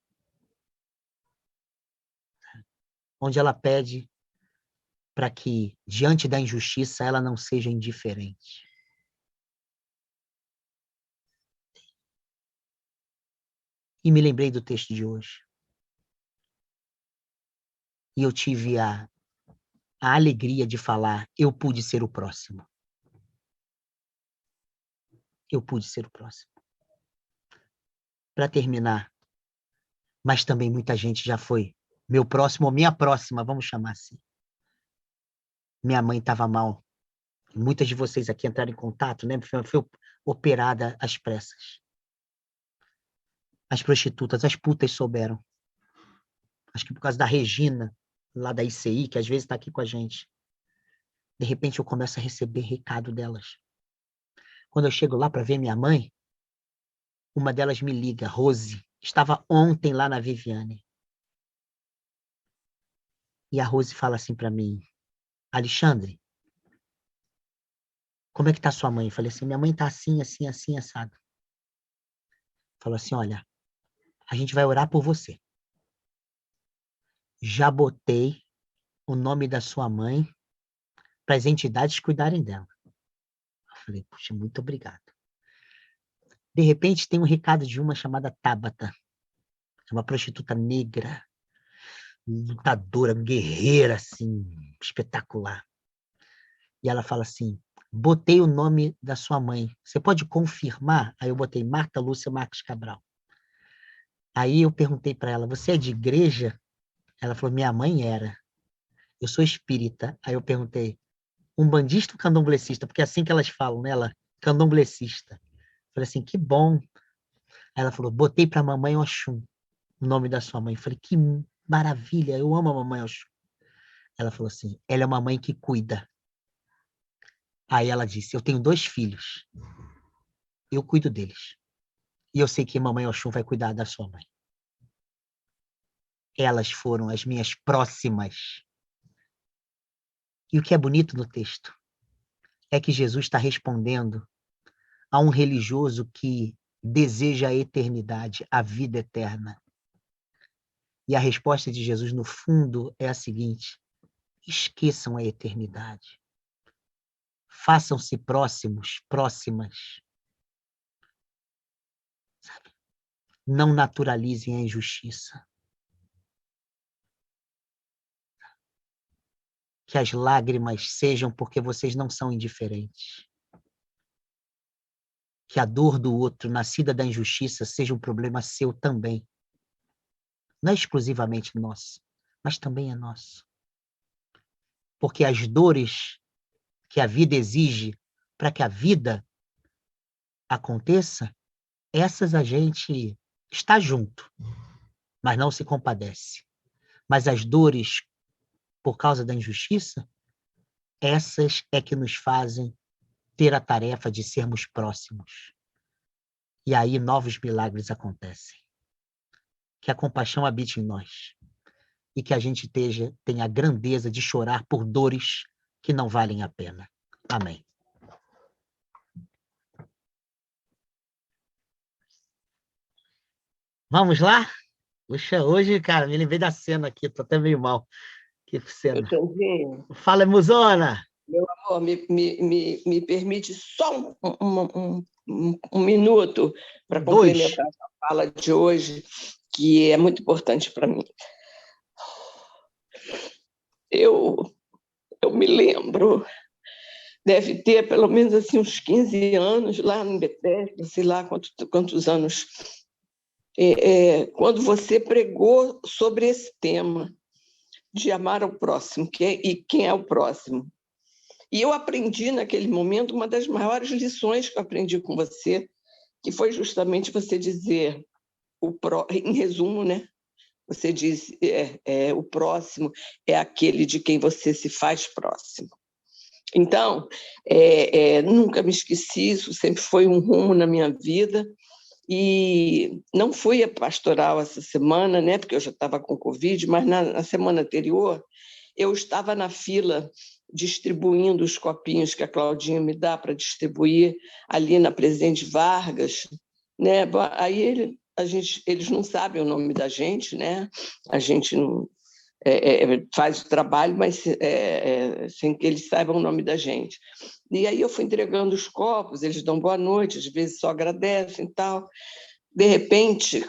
Onde ela pede para que, diante da injustiça, ela não seja indiferente. E me lembrei do texto de hoje. E eu tive a alegria de falar, eu pude ser o próximo. Eu pude ser o próximo. Para terminar, mas também muita gente já foi meu próximo ou minha próxima, vamos chamar assim. Minha mãe estava mal. Muitas de vocês aqui entraram em contato, né? Foi operada às pressas. As prostitutas, as putas souberam. Acho que por causa da Regina, lá da ICI, que às vezes está aqui com a gente. De repente eu começo a receber recado delas. Quando eu chego lá para ver minha mãe, uma delas me liga, Rose, estava ontem lá na Viviane. E a Rose fala assim para mim, Alexandre, como é que tá sua mãe? Eu falei assim, minha mãe tá assim, assim, assim, assado. Falou assim, olha, a gente vai orar por você. Já botei o nome da sua mãe para as entidades cuidarem dela. Eu falei, puxa, muito obrigado. De repente tem um recado de uma chamada Tabata, uma prostituta negra, lutadora, guerreira, assim, espetacular. E ela fala assim, botei o nome da sua mãe. Você pode confirmar? Aí eu botei Marta Lúcia Marques Cabral. Aí eu perguntei para ela, você é de igreja? Ela falou, minha mãe era. Eu sou espírita. Aí eu perguntei, umbandista ou candomblessista? Porque é assim que elas falam, né? Ela, candomblessista. Falei assim, que bom. Aí ela falou, botei para a mamãe Oxum o nome da sua mãe. Falei, que maravilha, eu amo a mamãe Oxum. Ela falou assim, ela é uma mãe que cuida. Aí ela disse, eu tenho 2 filhos. Eu cuido deles. E eu sei que a mamãe Oxum vai cuidar da sua mãe. Elas foram as minhas próximas. E o que é bonito no texto é que Jesus está respondendo a um religioso que deseja a eternidade, a vida eterna. E a resposta de Jesus, no fundo, é a seguinte, esqueçam a eternidade. Façam-se próximos, próximas. Sabe? Não naturalizem a injustiça. Que as lágrimas sejam porque vocês não são indiferentes. Que a dor do outro, nascida da injustiça, seja um problema seu também. Não é exclusivamente nosso, mas também é nosso. Porque as dores que a vida exige para que a vida aconteça, essas a gente está junto, mas não se compadece. Mas as dores por causa da injustiça, essas é que nos fazem ter a tarefa de sermos próximos. E aí novos milagres acontecem. Que a compaixão habite em nós. E que a gente tenha a grandeza de chorar por dores que não valem a pena. Amém. Vamos lá? Puxa, hoje, cara, me lembrei da cena aqui, tô até meio mal. Que cena. Fala, Musona! Meu amor, me permite só um minuto para complementar a fala de hoje, que é muito importante para mim. Eu me lembro, deve ter pelo menos assim, uns 15 anos lá em Bethesda, sei lá quantos anos quando você pregou sobre esse tema de amar ao próximo, e quem é o próximo. E eu aprendi naquele momento uma das maiores lições que eu aprendi com você, que foi justamente você dizer, em resumo, né? Você diz, o próximo é aquele de quem você se faz próximo. Então, nunca me esqueci, isso sempre foi um rumo na minha vida. E não fui a pastoral essa semana, né, porque eu já estava com Covid, mas na semana anterior eu estava na fila distribuindo os copinhos que a Claudinha me dá para distribuir ali na Presidente Vargas, né? Aí eles não sabem o nome da gente, né? A gente não faz o trabalho, mas sem que eles saibam o nome da gente. E aí eu fui entregando os copos, eles dão boa noite, às vezes só agradecem e tal. De repente,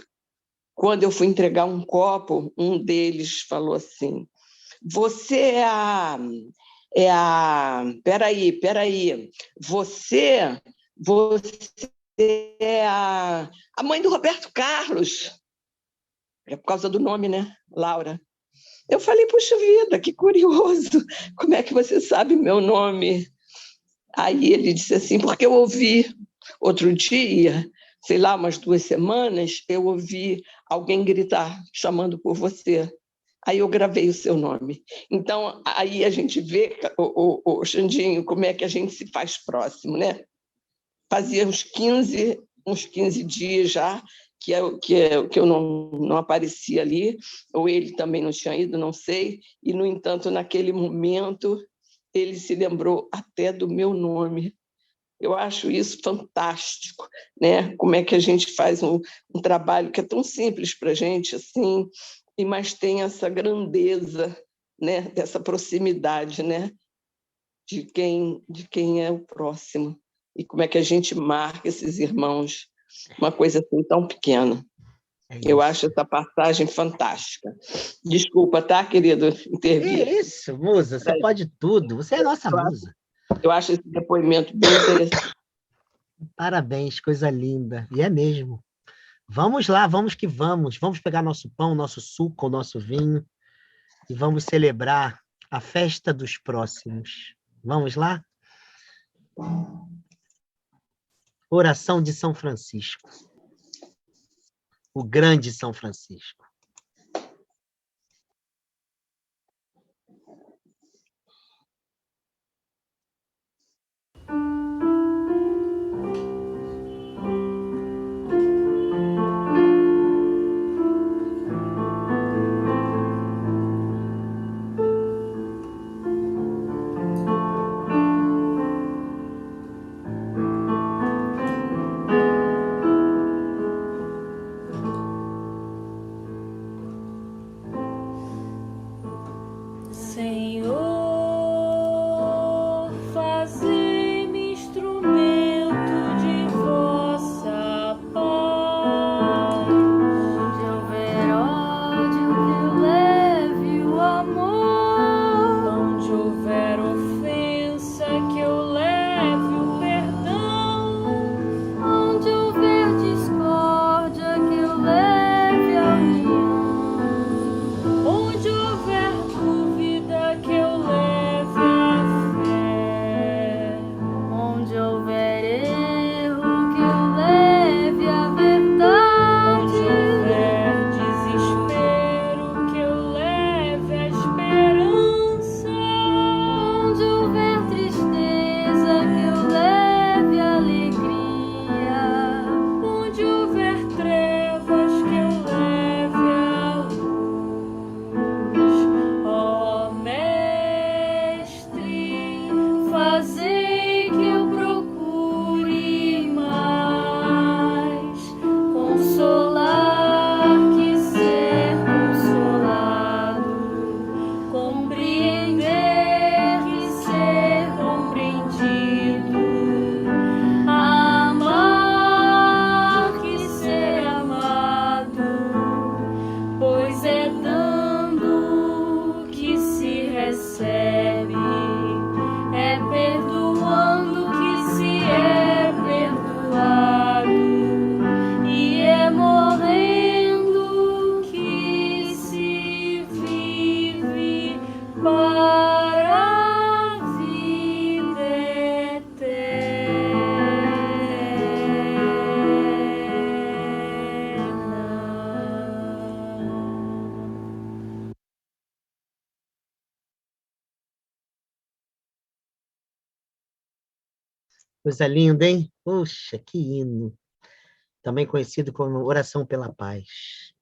quando eu fui entregar um copo, um deles falou assim, você peraí, você é a mãe do Roberto Carlos. É por causa do nome, né? Laura. Eu falei, puxa vida, que curioso, como é que você sabe meu nome? Aí ele disse assim, porque eu ouvi outro dia, sei lá, umas 2 semanas, eu ouvi alguém gritar, chamando por você. Aí eu gravei o seu nome. Então, aí a gente vê, o Xandinho, como é que a gente se faz próximo, né? Fazia uns 15 dias já que eu não aparecia ali, ou ele também não tinha ido, não sei, e, no entanto, naquele momento, ele se lembrou até do meu nome. Eu acho isso fantástico, né? Como é que a gente faz um trabalho que é tão simples para a gente, assim, mas tem essa grandeza, né? Dessa proximidade, né? De quem é o próximo. E como é que a gente marca esses irmãos, uma coisa assim tão pequena. Eu acho essa passagem fantástica. Desculpa, tá, querido? Intervir. É isso, musa, você pode tudo, você é nossa musa. Eu acho esse depoimento bem interessante. Parabéns, coisa linda. E é mesmo. Vamos lá, vamos que vamos. Vamos pegar nosso pão, nosso suco, nosso vinho e vamos celebrar a festa dos próximos. Vamos lá? Oração de São Francisco. O grande São Francisco. Senhor, fazei-me instrumento de vossa paz. Onde houver ódio, que eu leve o amor. Onde houver ofensa, que eu leve o perdão. Onde houver discórdia, que eu leve a união. Onde houver dúvida, que eu Coisa linda, hein? Puxa, que hino. Também conhecido como oração pela paz.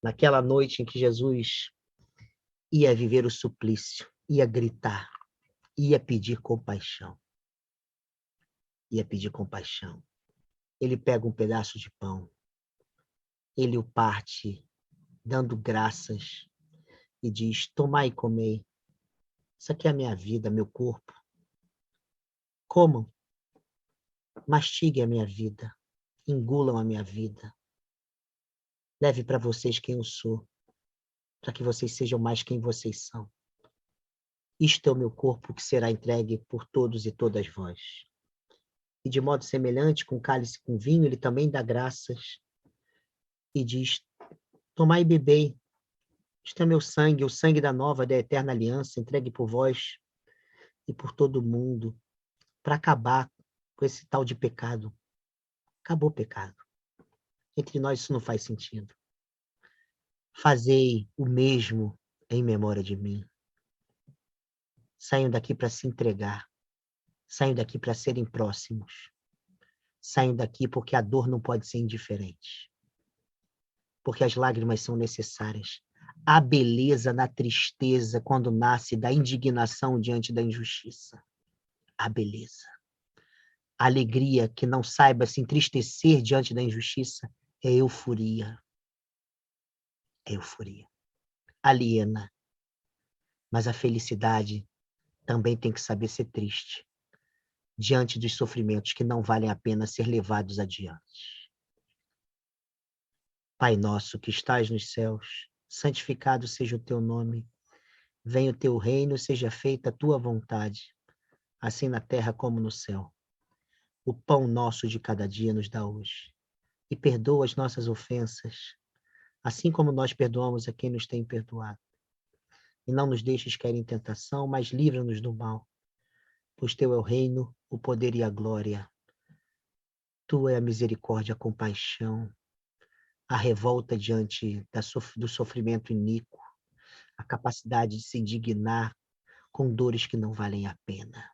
Naquela noite em que Jesus ia viver o suplício, ia gritar, ia pedir compaixão. Ia pedir compaixão. Ele pega um pedaço de pão, ele o parte, dando graças, e diz: tomai e comei. Isso aqui é a minha vida, meu corpo. Comam, mastiguem a minha vida, engulam a minha vida. Leve para vocês quem eu sou, para que vocês sejam mais quem vocês são. Isto é o meu corpo que será entregue por todos e todas vós. E de modo semelhante, com cálice com vinho, ele também dá graças e diz: tomai e bebei. Isto é meu sangue, o sangue da nova, da eterna aliança, entregue por vós e por todo mundo, para acabar com esse tal de pecado. Acabou o pecado. Entre nós isso não faz sentido. Fazei o mesmo em memória de mim. Saiam daqui para se entregar. Saiam daqui para serem próximos. Saiam daqui porque a dor não pode ser indiferente. Porque as lágrimas são necessárias. Há beleza na tristeza quando nasce da indignação diante da injustiça. Há beleza. A alegria que não saiba se entristecer diante da injustiça é euforia. É euforia. Aliena. Mas a felicidade também tem que saber ser triste diante dos sofrimentos que não valem a pena ser levados adiante. Pai nosso que estás nos céus, santificado seja o teu nome. Venha o teu reino, seja feita a tua vontade, assim na terra como no céu. O pão nosso de cada dia nos dá hoje. E perdoa as nossas ofensas, assim como nós perdoamos a quem nos tem perdoado. E não nos deixes cair em tentação, mas livra-nos do mal. Pois teu é o reino, o poder e a glória. Tua é a misericórdia, a compaixão, a revolta diante do sofrimento iníquo, a capacidade de se indignar com dores que não valem a pena.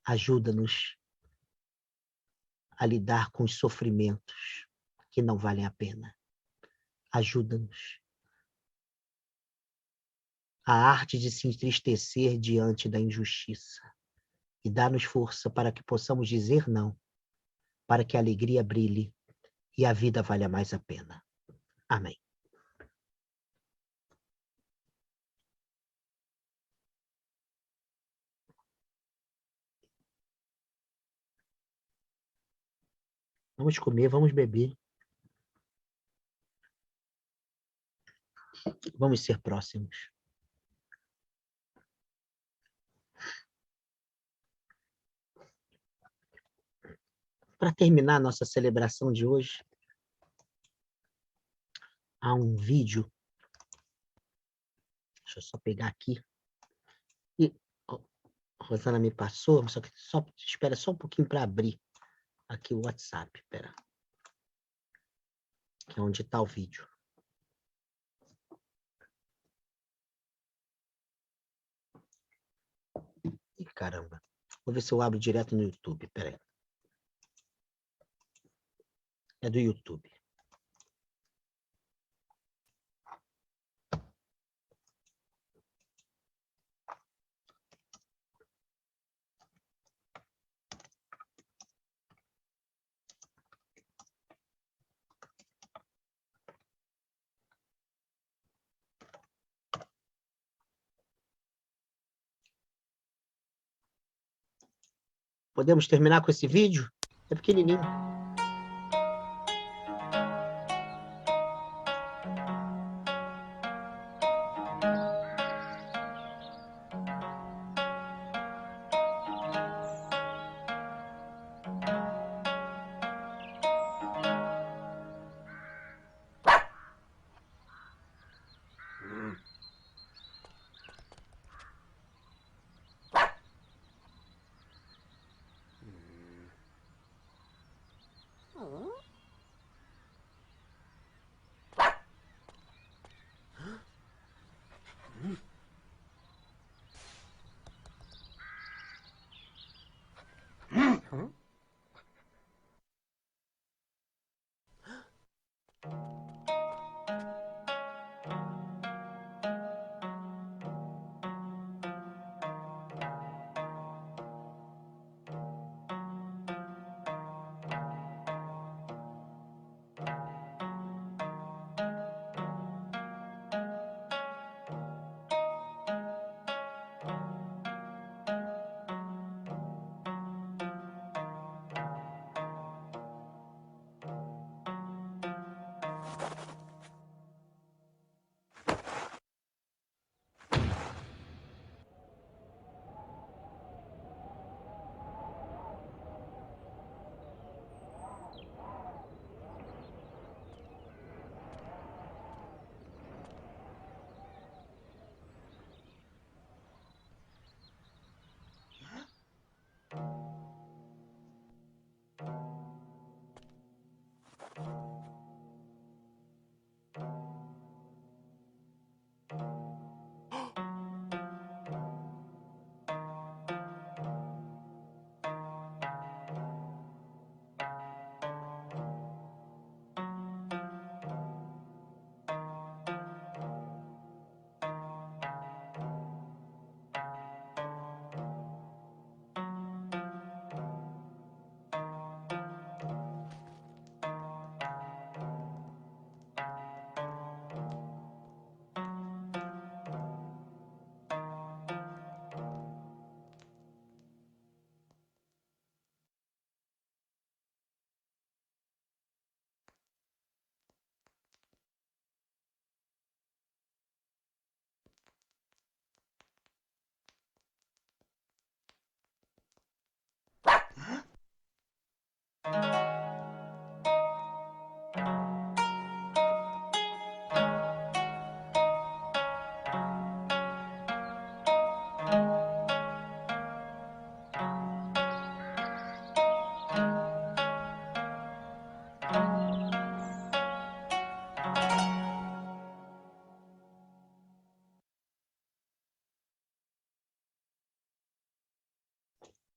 Ajuda-nos a lidar com os sofrimentos que não valem a pena. Ajuda-nos a arte de se entristecer diante da injustiça e dá-nos força para que possamos dizer não, para que a alegria brilhe e a vida valha mais a pena. Amém. Vamos comer, vamos beber. Vamos ser próximos. Para terminar a nossa celebração de hoje, há um vídeo. Deixa eu só pegar aqui. E a Rosana me passou, só que espera só um pouquinho para abrir aqui o WhatsApp. Espera. Que é onde está o vídeo. Ih, caramba. Vou ver se eu abro direto no YouTube. Espera aí. É do YouTube. Podemos terminar com esse vídeo? É pequenininho.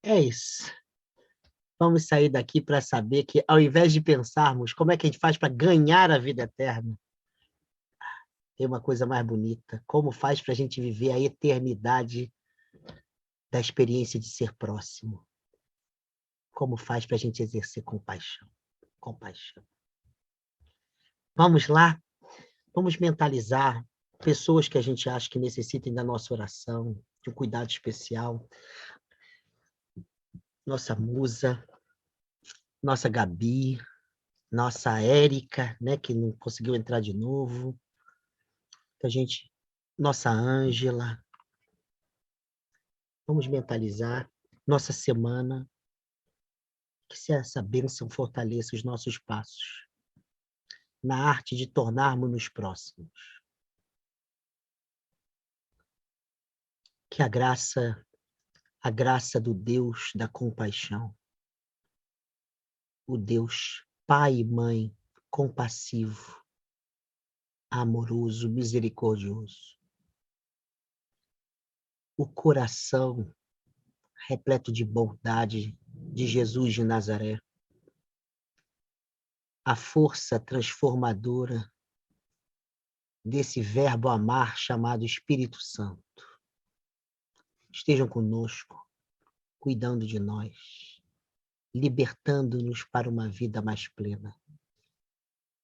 É isso. Vamos sair daqui para saber que, ao invés de pensarmos como é que a gente faz para ganhar a vida eterna, tem uma coisa mais bonita. Como faz para a gente viver a eternidade da experiência de ser próximo? Como faz para a gente exercer compaixão? Compaixão. Vamos lá? Vamos mentalizar pessoas que a gente acha que necessitem da nossa oração, de um cuidado especial. Nossa musa, nossa Gabi, nossa Érica, né, que não conseguiu entrar de novo. Nossa Ângela. Vamos mentalizar nossa semana, que se essa bênção fortaleça os nossos passos na arte de tornarmos-nos próximos. Que a graça do Deus da compaixão, o Deus Pai e Mãe compassivo, amoroso, misericordioso, o coração repleto de bondade de Jesus de Nazaré, a força transformadora desse verbo amar chamado Espírito Santo, estejam conosco, cuidando de nós, libertando-nos para uma vida mais plena.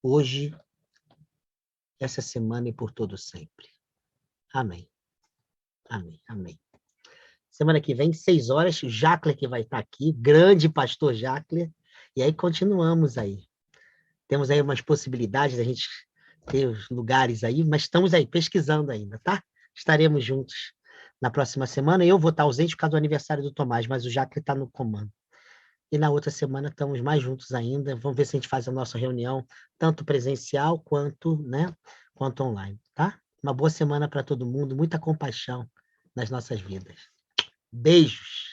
Hoje, essa semana e por todo sempre. Amém. Amém. Amém. Semana que vem, 6 horas, o Jacler que vai estar aqui, grande pastor Jacler, e aí continuamos aí. Temos aí umas possibilidades da gente ter os lugares aí, mas estamos aí pesquisando ainda, tá? Estaremos juntos na próxima semana. Eu vou estar ausente por causa do aniversário do Tomás, mas o Jacler está no comando. E na outra semana estamos mais juntos ainda. Vamos ver se a gente faz a nossa reunião, tanto presencial quanto, né, quanto online, tá? Uma boa semana para todo mundo, muita compaixão nas nossas vidas. Beijos!